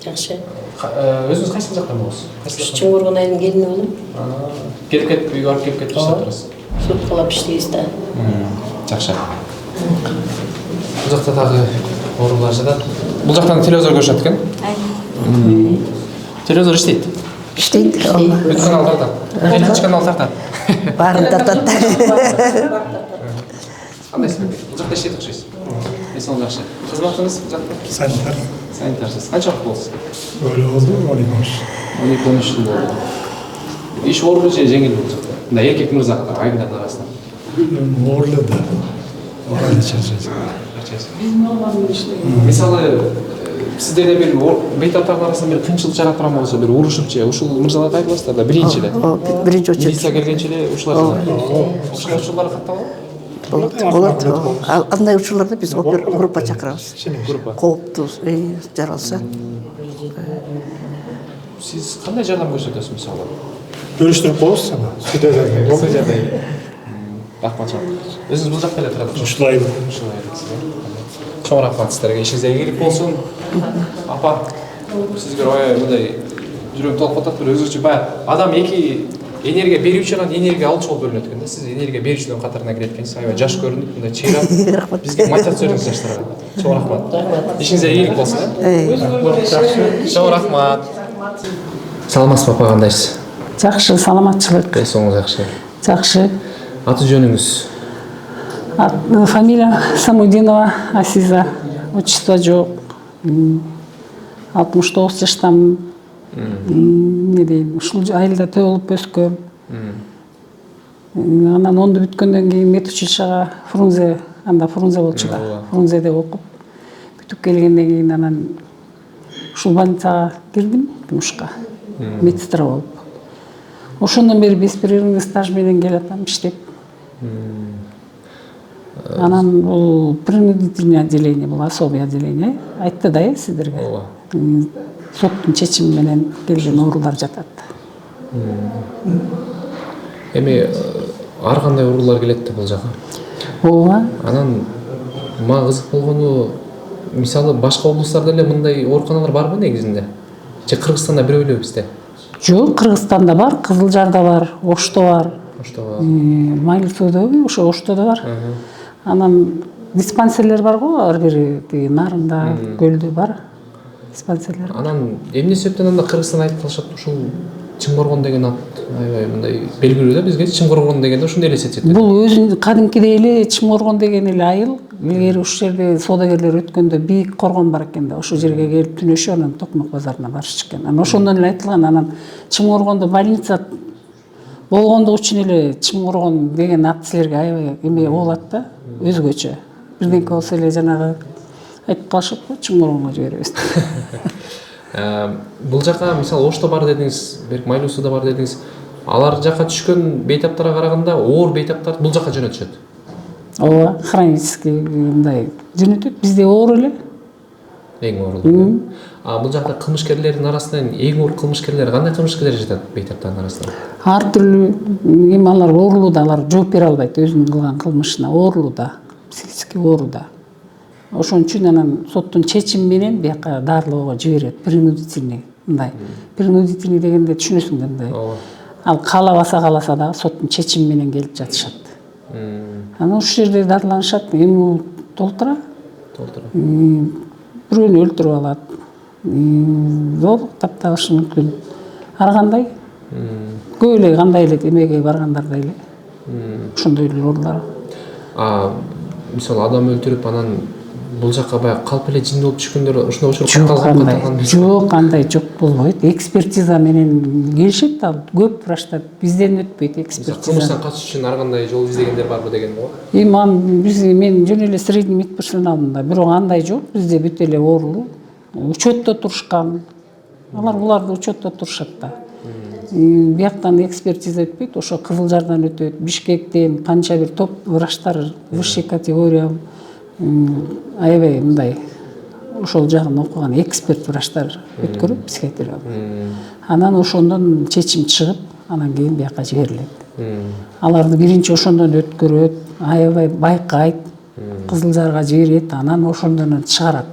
Жакшы. Өзүңүз кайсы жактан болосуз? Чоңоргон айдын келини болом. Келип кетип, үйгө алып келип кетип иштеп турасыз. Суткалап иштейбиз да. Жакшы. Бул жакта дагы оорулар жатат. Бул жактан телевизор көрүшөт экен. Телевизор иштейт. Иштейт. Бүт канал тартат. Элчинчи канал тартат. Баарын тартат. Кандайсыз? Бул жакта иштейт окшойсуз. Эсиңиз жакшы. Кызматыңыз бул жакта? Санитар. Санитарсыз. Канча убакыт болсуз? Öyle oldu mu? 12 жыл болду. Иш оору же жеңил бул жакта. Мына эркек мырза айымдардын арасында. Orada da. Orada çalışacak. Мисалы, сиздерде бир бейтаптардын арасында бир кыйынчылык жарата турган болсо, бир урушуп же, ушул мырзаларды айтыласыздар да, биринчи эле. Биринчи очередь. Милиция келгенче эле ушулар. Ушул учурлар катталабы? Болот. Андай учурларда биз группа чакырабыз. Группа. Кооптуу жаралса. Сиз кандай жардам көрсөтөсүз мисалы? Görüştürüp olursa mı? Südelerden. Ошол жерде. Рахмат. Өзүңүз бул жакта эле турат. Uşlaydı. Чоң рахмат сиздерге. Ишиңизге ийгилик болсун. Апа, сизге мындай жүрөгүм толуп калат, бир өзүнчө баягы адам эки энергия берүүчү жана энергия алуучу болуп бөлүнөт экен да. Сиз энергия берүүчүдөн катарына кирет экенсиз. Аябай жаш көрүнүп, мындай чыйрап. Бизге мотивация бериңиз жаштарга. Чоң рахмат. Ишиңизге ийгилик болсун. Чоң рахмат. Саламатсызбы апа, кандайсыз? Жакшы, саламатчылык. Эсиңиз жакшы. Жакшы. Аты жөнүңүз? Фамилия Самудинова Асиза. Отчество жок. 69 жаштамын. Не дейм, ушул айылда туулуп өскөм. Анан 10 бүткөндөн кийин медучилищага Фрунзе, анда Фрунзе болчу да. Фрунзеде окуп бүтүп келгенден кийин анан ушул больницага кирдим жумушка. Медсестра болуп. Ошондон бери беспрерывный стаж менен келатам иштеп. Анан бул принудительное отделение, бул особое отделение. Айтты да сиздерге. Соттун чечими менен келген оорулар жатат. Эми ар кандай оорулар келет да бул жака. Ооба. Анан мага кызык болгону, мисалы башка облустарда эле мындай ооруканалар барбы негизинде? Же Кыргызстанда бирөө эле бизде? Жок, Кыргызстанда бар, Кызылжарда бар, Ошто бар. Ошто бар. Майлысуудабы, ошо Оштодо бар. Анан диспансерлер бар го, ар бири Нарында, Көлдө бар. Диспансерлер. Анан эмне себептен анда Кыргызстан айтып калышат, ушул Чыңгоргон деген ат аябай мындай белгилүү да бизге. Чыңгоргон дегенде ушундай элестетет. Бул өзүн кадимкидей эле Чыңгоргон деген эле айыл. Илгери ушул жерде соодагерлер өткөндө бийик коргон бар экен да, ошол жерге келип түнөшүп, анан Токмок базарына барышчу экен. Анан ошондон эле айтылган, анан Чыңгоргондо больница болгондугу үчүн эле Чымкоргон деген ат силерге аябай эме болот да, өзгөчө. Бирдеңке болсо эле жанагы айтып калышат го, Чымкоргонго жиберебиз. Бул жака мисалы Ошто бар дедиңиз, Берк Майлуу сууда бар дедиңиз. Алар жака түшкөн бейтаптарга караганда оор бейтаптар бул жака жөнөтүшөт. Ооба, хронический мындай жөнөтөт. Бизде оор эле. Эң оор. Бул жакта кылмышкерлердин арасынан эң оор кылмышкерлер кандай кылмышкерлер жатат бейтаптардын арасында? Ар түрлүү эми алар оорлууда, алар жооп бере албайт өзүнүн кылган кылмышына, оорлууда, психический оорууда. Ошон үчүн анан соттун чечими менен бияка дарылоого жиберет, принудительный мындай. Принудительный дегенде түшүнөсүңдөр мындай. Ал кааласа дагы соттун чечими менен келип жатышат. Анан ушул жерде дарыланышат, эми толтура. Бирөөнү өлтүрүп алат. Жол тапталышы мүмкүн. Ар кандай? Көп эле кандай эле эмеге баргандарда эле. Ошондой эле орлар. Мисалы адам өлтүрүп анан бул жака баягы калп эле жин болуп түшкөндөр ошондой очурупка калган. Жок, андай жок болбойт. Экспертиза менен келишет ал. Көп врачтар бизден өтпөйт экспертиза. Кылмыштан качыш үчүн ар кандай жол издегендер барбы деген го? Мен жөн эле средний медперсоналмын, бирок андай жок. Бизде бүт эле оорлуу. Учетто турушкан. Буларды учетто турушат да. Бияктан экспертиза өтпөйт, ошо Кызылжардан өтөт, Бишкектен канча бир топ врачтар, высший категория, аябай мындай ошол жагын окуган эксперт врачтар өткөрөт психиатриялык. Анан ошондон чечим чыгып, анан кийин бияка жиберилет. Аларды биринчи ошондон өткөрөт, аябай байкайт, Кызылжарга жиберет, анан ошондон чыгарат.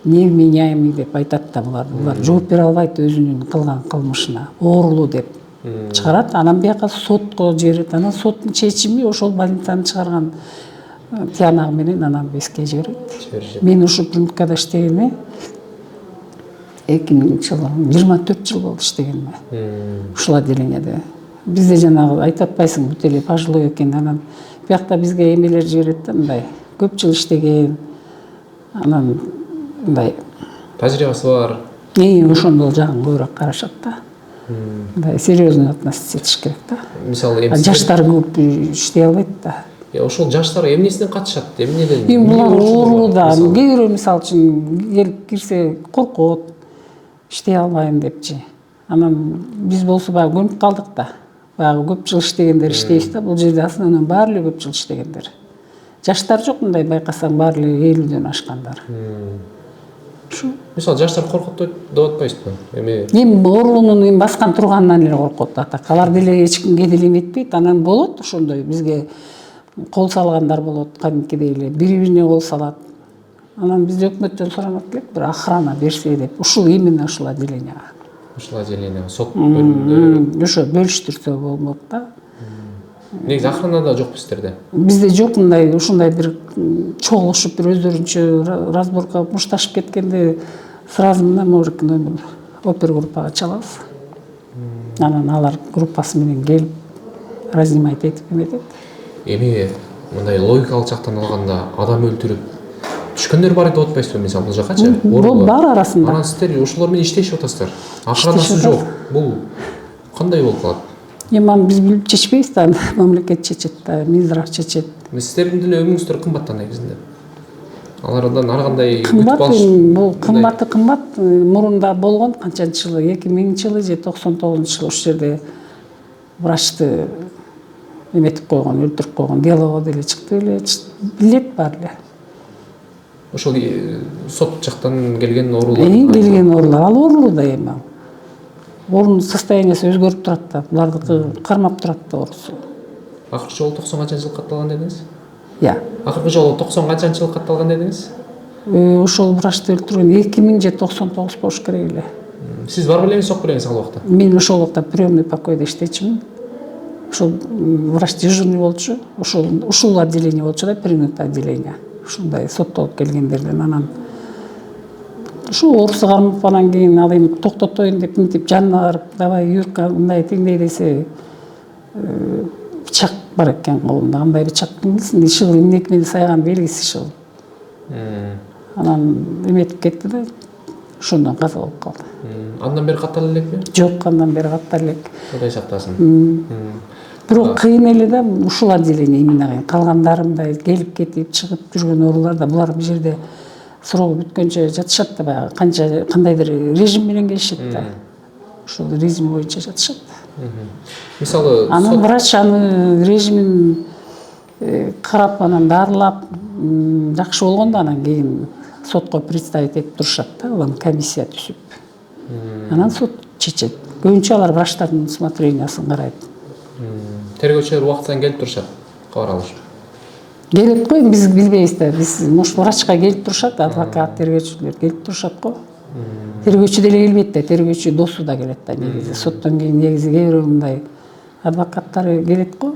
Невменяемый деп айтат да булар жооп бере албайт өзүнүн кылган кылмышына, оорлуу деп чыгарат. Анан бияка сотко жиберет. Анан соттун чечими ошол больницанын чыгарган тиянагы менен анан бизге жиберет. Мен ушу пункткада иштегениме 2000-жылы 24 жыл болду иштегениме. Ушул отделениеде. Бизде жанагы айтып атпайсың бүт эле пожилой экен. Анан биякта бизге эмелер жиберет да, мындай көп жыл иштеген. Анан мындай тажрыйбасы бар. Ошондол жагын көбүрөөк карашат да. Мындай серьезно относиться этиш керек да. Мисалы жаштар көп иштей албайт да. Ошол жаштар эмнесинен катышат? Эмнеден? Булар оорлууда. Кээ бирөө мисалы үчүн келип кирсе коркот, иштей албайм депчи. Анан биз болсо баягы көнүп калдык да. Баягы көп жыл иштегендер иштейбиз да. Бул жерде основном баары эле көп жыл иштегендер. Жаштар жок, мындай байкасаң баары эле 50дөн ашкандар. Мисалы жаштар коркот деп атпайсызбы? Эми оорлуунун баскан турганынан эле коркот. Алар деле эч кимге деле эметпейт. Анан болот ошондой бизге кол салгандар болот, кадимкидей эле бири-бирине кол салат. Анан бизде өкмөттөн суранат элек, бир охрана берсе деп. Ушул именно ушул отделенияга. Ушул отделение сот бөлүмүндө ошо бөлүштүрсө болмок да. Негизи охранада жок сиздерде? Бизде жок, мындай ушундай бир чогулушуп бир өздөрүнчө разборка мушташып кеткенде сразу мына могу номер опергруппага чалабыз. Анан алар группасы менен келип разнимать этип эметет. Эми мындай логикалык жактан алганда адам өлтүрүп түшкөндөр бар деп атпайсызбы? Мисалы бул жакачы? Бар арасында. Анан сиздер ошолор менен иштешип атасыздар. Охранасы жок. Бул кандай болуп калат? Эми биз билип чечпейбиз да, мамлекет чечет да, Минздрав чечет. Сиздердин деле өңүңүздөр кымбаттан негизинде. Алардан ар кандай кымбат, бул кымбат мурунда болгон канчанчы жылы 2000-жылы же 99-жылы ушул жерде врачты эметип койгон, өлтүрүп койгон, делого деле чыкты эле, билет бар эле. Ошол сот жактан келген оорулар. Келген оорулар, ал оорлуу да эми. Орун состояниясы өзгөрүп турат да, булардыкы кармап турат да оорусу. Акыркы жолу 90 канчанчы жыл катталган дедиңиз? Акыркы жолу 90 канчанчы жыл катталган дедиңиз? Ошол врачты өлтүргөн 2000 же 99 болуш керек эле. Сиз бар белеңиз, жок белеңиз ал убакта? Мен ошол убакта приемный покойдо иштечимин. Ошол врач дежурный болчу, ушул отделение болчу да, принудительное отделение. Ушундай соттолуп келгендерден анан ушу оорусу кармап анан кийин ал эми токтотоюн деп мынтип жанына барып, давай Юрка мындай теңдей десе, бычак бар экен колунда. Кандай бычак билсин, ишыл эмнеки менен сайган белгисиз ишыл. Анан эметип кетти да. ошондон каза болуп калды. Андан бери каттала элекпи? Жок, андан бери каттала элек. Кудай сактасын. Бирок кыйын эле да ушул отделение именно кыйын. Калгандарындай келип кетип чыгып жүргөн оорулар да булар бул жерде срогу бүткөнчө жатышат да баягы кандайдыр режим менен келишет да. Ошол режим боюнча жатышат. Мисалы, Анан врач аны режимин карап анан дарылап жакшы болгондо анан кийин сотко представить этип турушат да, улам комиссия түзүп. Анан сот чечет. Көбүнчө алар врачтардын усмотрениясын карайт. Тергөөчүлөр убактыдан келип турушат, кабар алышып. Келип кой, биз билбейбиз да. Биз может врачка келип турушат, адвокат, тергөөчүлөр келип турушат го. Тергөөчү деле келбейт да, тергөөчү досу да келет да негизи. Соттон кийин негизи кээ бирөө мындай адвокаттары келет го.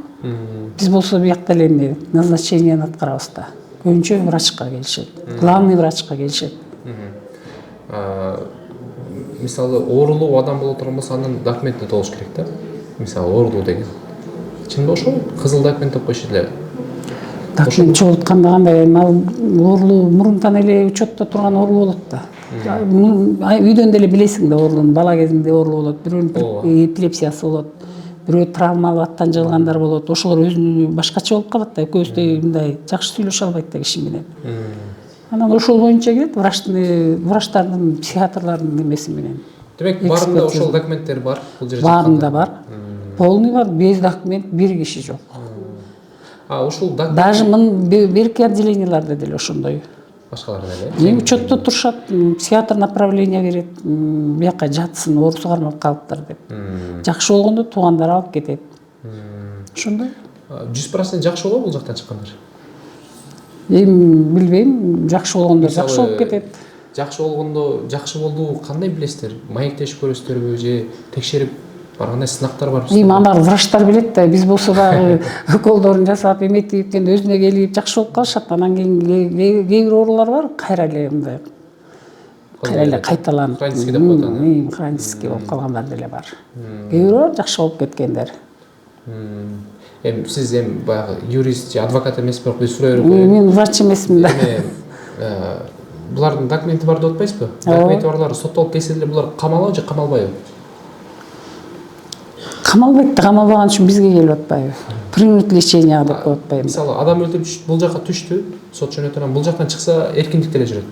Биз болсо биякта эле эмне назначениени аткарабыз да. Көбүнчө врачка келишет. Главный врачка келишет. Мисалы, оорулуу адам боло турган болсо анын документи толуш керек да. Мисалы, оорулуу деген. Чынбы ошол? Кызыл документ деп коюшат эле. Документ чогултканда кандай, оорулуу мурунтан эле учетто турган оорулуу болот да. Үйдөн деле билесиң да оорулууну, бала кезинде оорулуу болот, бирөөнүн эпилепсиясы болот, бирөө травмалуу аттан жығылгандар болот. Ошолор өзүнүн башкача болуп калат да, экөөбүздөй мындай жакшы сүйлөшө албайт да киши менен. Анан ошол боюнча келет, врачтардын, психиатрлардын немеси менен. Демек, баарында ошол документтер бар, бул жерде. Баарында бар. Полный бар, без документ бир киши жок. Ушул документ Даже берки отделенияларда деле ошондой. башкаларда эле. Учетто турушат, психиатр направление берет, бияка жатсын, оорусу кармап калыптыр деп. Жакшы болгондо туугандар алып кетет. Ошондой. 100% жакшы болобу бул жактан чыккандар? Билбейм, жакшы болгондо жакшы болуп кетет. Жакшы болгондо жакшы болду кандай билесиздер? Маектешип көрөсүздөрбү же текшерип баргандай сынактар барбы? Алар врачтар билет да, биз болсо дагы уколдорун жасап, эметип, өзүнө келип жакшы болуп калышат. Анан кийин кээ бир оорулар бар, кайра эле мындай кайталанып, хронический болуп калгандар деле бар. Кээ бирөө жакшы болуп кеткендер. Сиз баягы юрист же адвокат эмеспи, бирок биз сурай берип. Мен врач эмесмин да. Булардын документи бар деп атпайсызбы? Документи барлар соттолуп келсе деле булар камалабы же камалбайбы? Камалбайт да, камалбаган үчүн бизге келип атпайбы? Принудительное лечение деп коюп атпайбы? Мисалы, адам өлтүрүп бул жака түштү, сот жөнөтүп анан бул жактан чыкса эркиндикте эле жүрөт.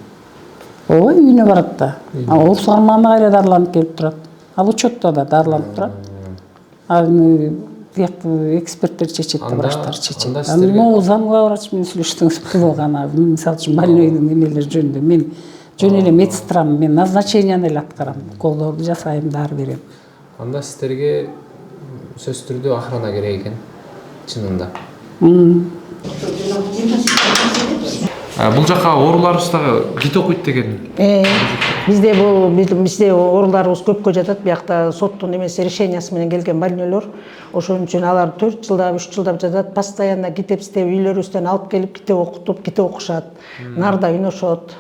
Ой, үйүнө барат да. Оорусу кармаганда кайра дарыланып келип турат. Ал учетто да дарыланып турат. Аны бияктагы эксперттер чечет да, врачтар чечет. Анан замглав врач менен сүйлөштүңүз болгана, мисалы үчүн больнойдун эмелери жөнүндө мен жөн эле медсестрам, мен назначениени эле аткарам, колдорду жасайм, дары берем. Анда сиздерге сөзсүз түрдө охрана керек экен, чынында. Бул жака ооруларыбыз дагы кит окуйт деген. Бизде ооруларыбыз көпкө жатат. Биякта соттун эмеси решениясы менен келген больнойлор. Ошон үчүн алар 4 жылдап, 3 жылдап жатат. Постоянно китепсиздеп үйлөрүбүздөн алып келип китеп окутуп, китеп окушат. Нарда ойношот.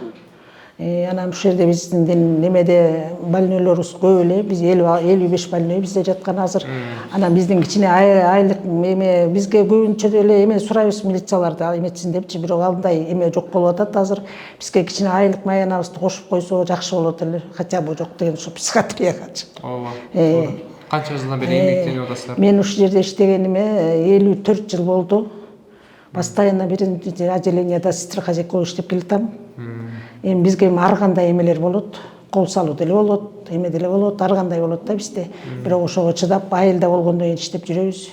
Анан ушул жерде биздин немеде больнойлорубуз көп эле. Биз 55 больной бизде жаткан азыр. Анан биздин кичине айлык эме бизге көбүнчө эле эме сурайбыз милицияларда эметсин депчи, бирок андай эме жок болуп атат азыр. Бизге кичине айлык маянабызды кошуп койсо жакшы болот эле. Хотя бы жок деген ушу психиатрияга. Ооба. Канча жылдан бери эмгектенип атасыздар? Мен ушул жерде иштегениме 54 жыл болду. Постоянно биринчи отделенияда сестра хозяйка болуп иштеп келатам. Эми бизге ар кандай эмелер болот, кол салуу деле болот, эме деле болот, ар кандай болот да бизде. Бирок ошого чыдап, айылда болгондон кийин иштеп жүрөбүз.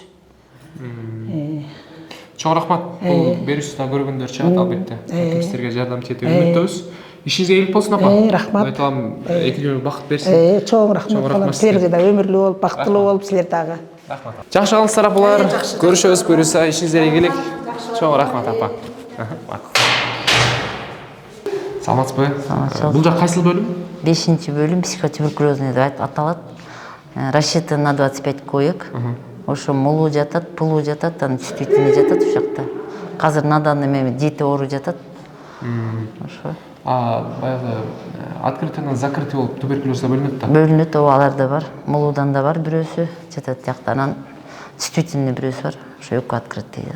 Чоң рахмат. Бул берүүсүздө көргөндөр чыгат албетте. Сиздерге жардам тиет үмүттөбүз. Ишиңизге ийгилик болсун апа. Рахмат. Айталам, эки жөн бакыт берсин. Чоң рахмат. Силерге да өмүрлүү болуп, бактылуу болуп силер дагы. Рахмат. Жакшы калыңыздар апалар. Көрүшөбүз буюрса, ишиңизге ийгилик. Чоң рахмат апа. Саламатсызбы? Бул жак кайсыл бөлүм? 5-бөлүм психотуберкулезный деп аталат. Рассчитан на 25 коек. Ошо молуу жатат, пулуу жатат, анан чувствительный жатат ушул жакта. Азыр на данный момент дети оору жатат. Ошо. Баягы открытыйдан закрытый болуп туберкулезда бөлүнөт да. Бөлүнөт, алар да бар. Молуудан да бар бирөөсү жатат жакта. Анан чувствительный бирөөсү бар. Ошо экөө открытый.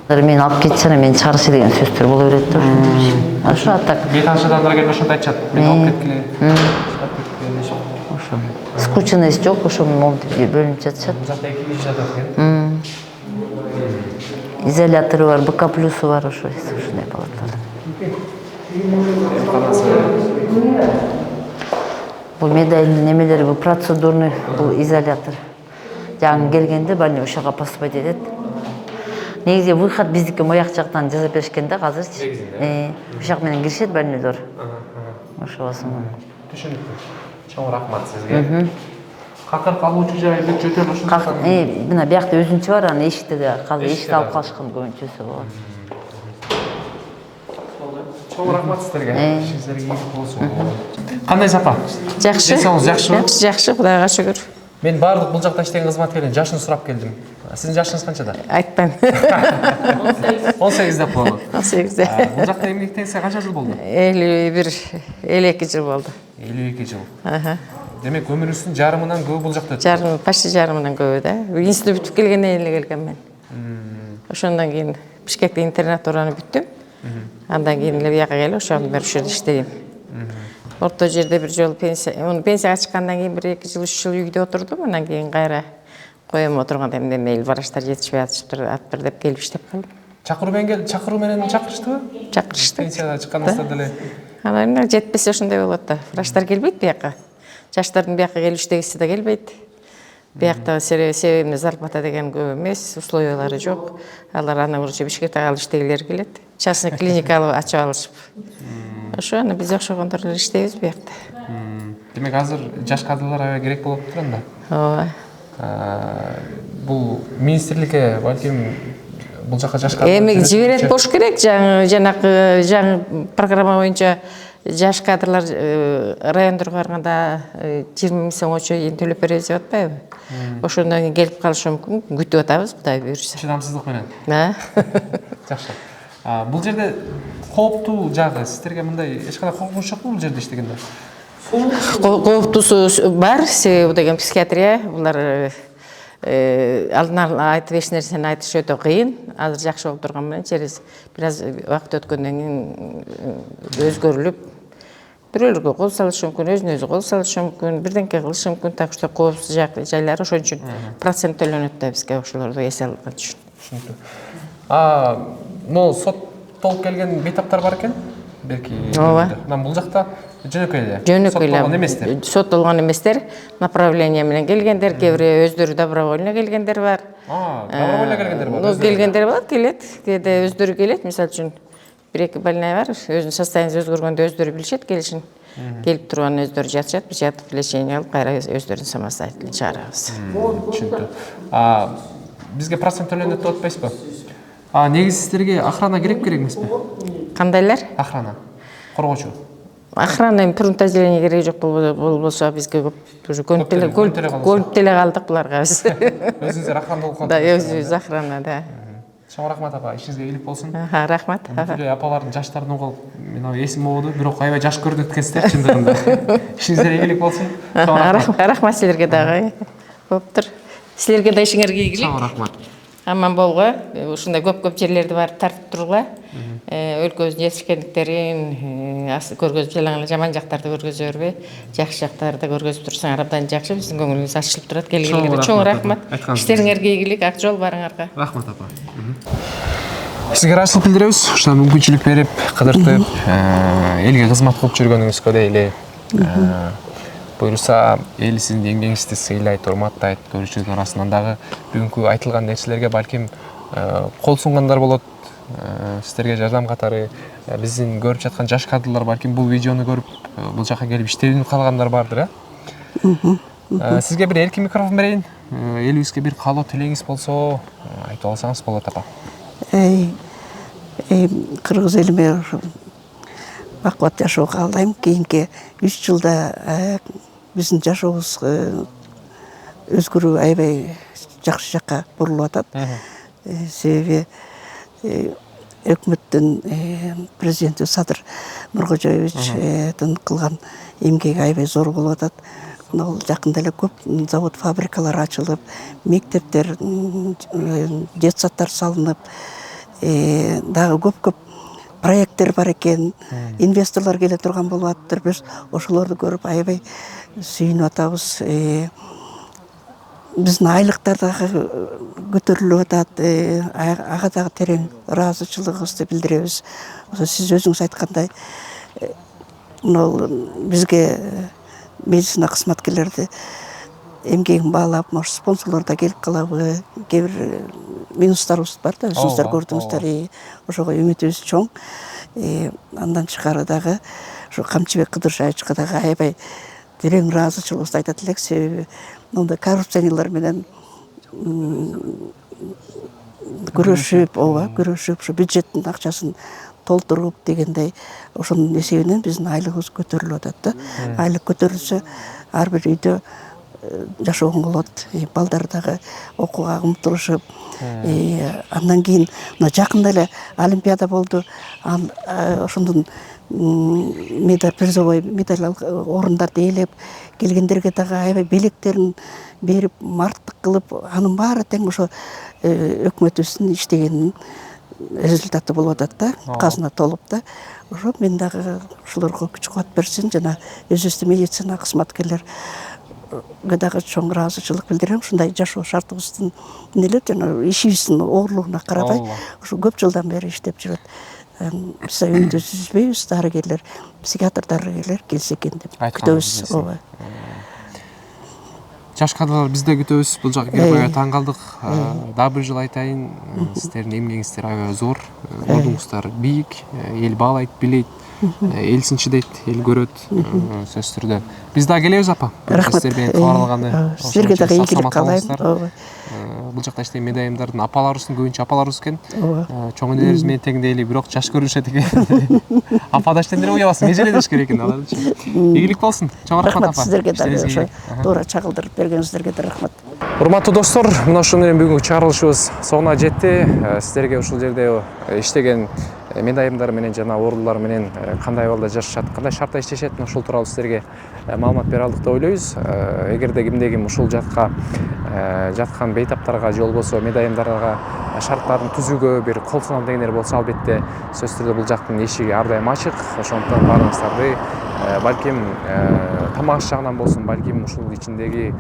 Мен алып кетсем мен чыгарышы деген сөздөр боло берет да. Ошо так. Бейтаншы адамдар келип ошондо айтышат. Мен алып кеткиле. Ошо. Скученность жок, ошо момунтип бөлүнүп жатышат. Бузакта 2 киши жатат экен. Изолятору бар, БК плюсу бар, ушундай палаталар. Бул медальный немелери, бул процедурный, бул изолятор. Жаңы келгенде больной ушага поступать этет. Негизи выход биздики мояк жактан жазып беришкен да азырчы. Ушак менен киришет больнойлор. Ошо басым. Түшүнүктүү. Чоң рахмат сизге. Какыр калуучу жай бек жөтөл ушунда. Мына биякта өзүнчө бар, аны эшикте да казыр эшикти алып калышкан көбүнчөсү болот. Чоң рахмат сиздерге. Ишиңиздерге ийгилик болсун. Кандай сапа? Жакшы. Жакшыбы? Жакшы, Кудайга шүгүр. Мен бардык бул жакта иштеген кызматкерлердин жашын сурап келдим. Сиздин жашыңыз канчада? Айтпайм. 18 деп болду. 18. Бул жакта эмгектенсе канча жыл болду? 52 жыл болду. 52 жыл. Демек өмүрүңүздүн жарымынан көбү бул жакта өттү. Жарым, почти жарымынан көбү да. Институт бүтүп келгенден эле келгем мен. Ошондон кийин Бишкекте интернатураны бүттүм. Андан кийин эле бияка келип, ошондон бери ушерде иштедим. Орто жерде бир жолу пенсияга чыккандан кийин 1-2 жыл, 3 жыл үйдө отурдум. Андан кийин кайра коем отурганда эмне эл врачтар жетишпей атышыптыр, атыптыр деп келип иштеп калдым. Чакыруу менен чакырыштыбы? Чакырышты. Пенсияга чыкканыңызда деле. Анан жетпесе ошондой болот да. Врачтар келбейт бияка. Жаштардын бияка келип иштегиси да келбейт. Биякта себебинде зарплата деген көп эмес, условиялары жок. Алар аны уже Бишкекте калып иштегилери келет. Частный клиникалып ачып алышып. Ошо аны биз окшогондор эле иштейбиз биякта. Демек азыр жаш кадрлар аябай керек болуп тур анда. Ооба. Бул министрликке балким бул жака жаш кадрлар Эми жиберет болуш керек. Жаңы программа боюнча жаш кадрлар райондорго барганда 20 000 сом эң төлөп беребиз деп атпайбы? Ошондон кийин келип калышы мүмкүн. Күтүп атабыз, Кудай буйрса. Чыдамсыздык менен. Жакшы. Бул жерде кооптуу жагы сиздерге мындай эч кандай коркунуч жокпу бул жерде иштегенде? Кооптуусу бар, себеби деген психиатрия, булар алдын ала айтып эч нерсени айтыш өтө кыйын. Азыр жакшы болуп турган менен через бир аз убакыт өткөндөн кийин өзгөрүлүп, бирөөлөргө кол салышы мүмкүн, өзүнө өзү кол салышы мүмкүн, бирденке кылышы мүмкүн, так что коопсуз жайлары ошон үчүн процент төлөнөт да бизге ошолорду эсе алган үчүн. Но соттолуп келген бейтаптар бар экен? Белки. Ооба. Бул жакта жөнөкөй эле. Соттолгон эместер. Соттолгон эместер, направление менен келгендер, кээ бири өздөрү добровольно келгендер бар. Добровольно келгендер бар. Ну, келгендер бар, келет. Кээде өздөрү келет, мисалы үчүн 1-2 больной бар, өзүнүн состояниясы өзгөргөндө өздөрү билишет, келишин. Келип турган өздөрү жатышат, биз жатып лечение алып, кайра өздөрүн самостоятельно чыгарабыз. Түшүнүктүү. Бизге процент төлөнөт деп атпайсызбы? Негизи сиздерге охрана керек эмеспи? Кандайлар? Охрана. Коргоочу. Охрана подразделение кереги жок болбосо бизге көп уже көнүп деле калдык буларга биз. Өзүңүздөр охрана болуп калдыңыз. Да, өзүбүз охрана, да. Чоң рахмат апа, ишиңизге ийгилик болсун. Рахмат. Апалардын жаштарын угуп, мен эсим болду, бирок аябай жаш көрүнөт экенсиздер чындыгында. Ишиңизге ийгилик болсун. Рахмат силерге дагы. Болуптур. Силерге да ишиңерге ийгилик. Чоң рахмат. Аман болго, ушундай көп жерлерди барып тартып тургула. Өлкөбүздүн жетишкендиктерин көргөзүп жалаң эле жаман жактарды көргөзө бербей, жакшы жактарды көргөзүп турсаңар абдан жакшы, биздин көңүлүбүз ачылып турат. Келгениңерге чоң рахмат. Иштериңерге ийгилик, ак жол барыңарга. Рахмат апа. Сизге ыраазычылык билдиребиз. Ушундай мүмкүнчүлүк берип, кыдыртып, элге кызмат кылып жүргөнүңүзгө дейли. Буюрса, эл сиздин эмгегиңизди сыйлайт, урматтайт, көрүүчүлөрдүн арасынан дагы бүгүнкү айтылган нерселерге балким кол сунгандар болот. Сиздерге жардам катары биздин көрүп жаткан жаш кадрлар балким бул видеону көрүп, бул жака келип иштеүүнү каалагандар бардыр, Сизге бир эркин микрофон берейин. Элибизге бир каалоо тилегиңиз болсо, айтып алсаңыз болот апа. Кыргыз элиме бакубат жашоо каалайм. Кийинки 3 жылда биздин жашообуз өзгөрүү аябай жакшы жакка бурулуп атат. Себеби өкмөттүн президенти Садыр Нуркожоевичтин кылган эмгеги аябай зор болуп атат. мынау жақында эле көп завод фабрикалар ачылып, мектептер, детсадтар салынып, дагы көп проекттер бар экен, инвесторлар келе турган болуп атыптыр. Биз ошолорду көрүп аябай сүйүнүп атабыз. Биздин айлыктар дагы көтөрүлүп атат. Ага дагы терең ыраазычылыгыбызды билдиребиз. Сиз өзүңүз айткандай, мына бизге медицина кызматкерлерди эмгегин баалап, может спонсорлор да келип калабы, кээ бир минустарыбыз бар да, өзүңүздөр көрдүңүздөр. Ошого үмүтүбүз чоң. Андан тышкары дагы ушу Камчыбек Кыдыршаевичке дагы аябай терең ыраазычылыгыбызды айтат элек, себеби мындай коррупционерлер менен күрөшүп, ушу бюджеттин акчасын толтуруп дегендей, ошонун эсебинен биздин айлыгыбыз көтөрүлүп атат да. Айлык көтөрүлсө, ар бир үйдө жашоого болот, балдар дагы окууга умтулушуп. Андан кийин мына жакында эле Олимпиада болду. Ошондун призовой медаль орундарды ээлеп келгендерге дагы аябай белектерин берип, марттык кылып, анын баары тең ошо өкмөтүбүздүн иштегенинин результаты болуп атат да, казына толуп да. Ошо мен дагы ушуларга күч кубат берсин, жана өзүбүздүн медицина кызматкерлер дагы чоң ыраазычылык билдирем. Ушундай жашоо шартыбыздын эле жана ишибиздин оорлугуна карабай, ушу көп жылдан бери иштеп жүрөт. Биз үмүтүбүздү үзбөйбүз, дарыгерлер, психиатр дарыгерлер келсе экен деп күтөбүз. Ооба. Жаш кадрлар бизде күтөбүз. Бул жака келип аябай таң калдык. Дагы бир жыл айтайын, сиздердин эмгегиңиздер аябай зор, ордуңуздар бийик, эл баалайт, билейт, эл сынчыдайт, эл көрөт. Сөзсүз түрдө. Биз дагы келебиз, апа. Рахмат. Сиздер менен кабар алганы. Сиздерге дагы ийгилик каалайм. Бул жакта иштеген медайымдардын апаларыбыздын көбүнчө апаларыбыз экен. Чоң энелерибиз менен тең дейли, бирок жаш көрүнүшөт экен. Апа эчтендере уябасын, эжеледеш керек экен аларды. Ийгилик болсун. Чоң рахмат, апа. Сиздерге дагы ошо туура чагылдырып бергениңиздерге да рахмат. Урматтуу достор, мына ушуну менен бүгүнкү чыгарылышыбыз соңуна жетти. Сиздерге ушул жерде иштеген медайымдар менен жана ордулар менен кандай абалда жашашат, кандай шартта иштешет, ушул тууралуу сиздерге маалымат бере алдык деп ойлойбуз. Эгерде кимде ким ушул жаткан бейтаптарга же болбосо медайымдарга шарттарын түзүүгө бир кол сунам дегендер болсо, албетте сөзсүз түрдө бул жактын эшиги ар дайым ачык. Ошондуктан баарыңыздарды балким тамак аш жагынан болсун, балким ушул ичиндеги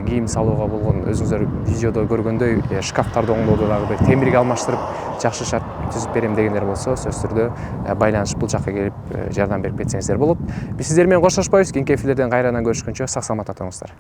кийим салууга болгон өзүңүздөр видеодо көргөндөй шкафтарды оңдоодо дагы бир темирге алмаштырып жакшы шарт түзүп берем дегендер болсо, сөзсүз түрдө байланышып бул жакка келип жардам берип кетсеңиздер болот. Биз сиздер менен коштошпойбуз. Кийинки эфирлерден кайрадан көрүшкөнчө сак саламатта туруңуздар.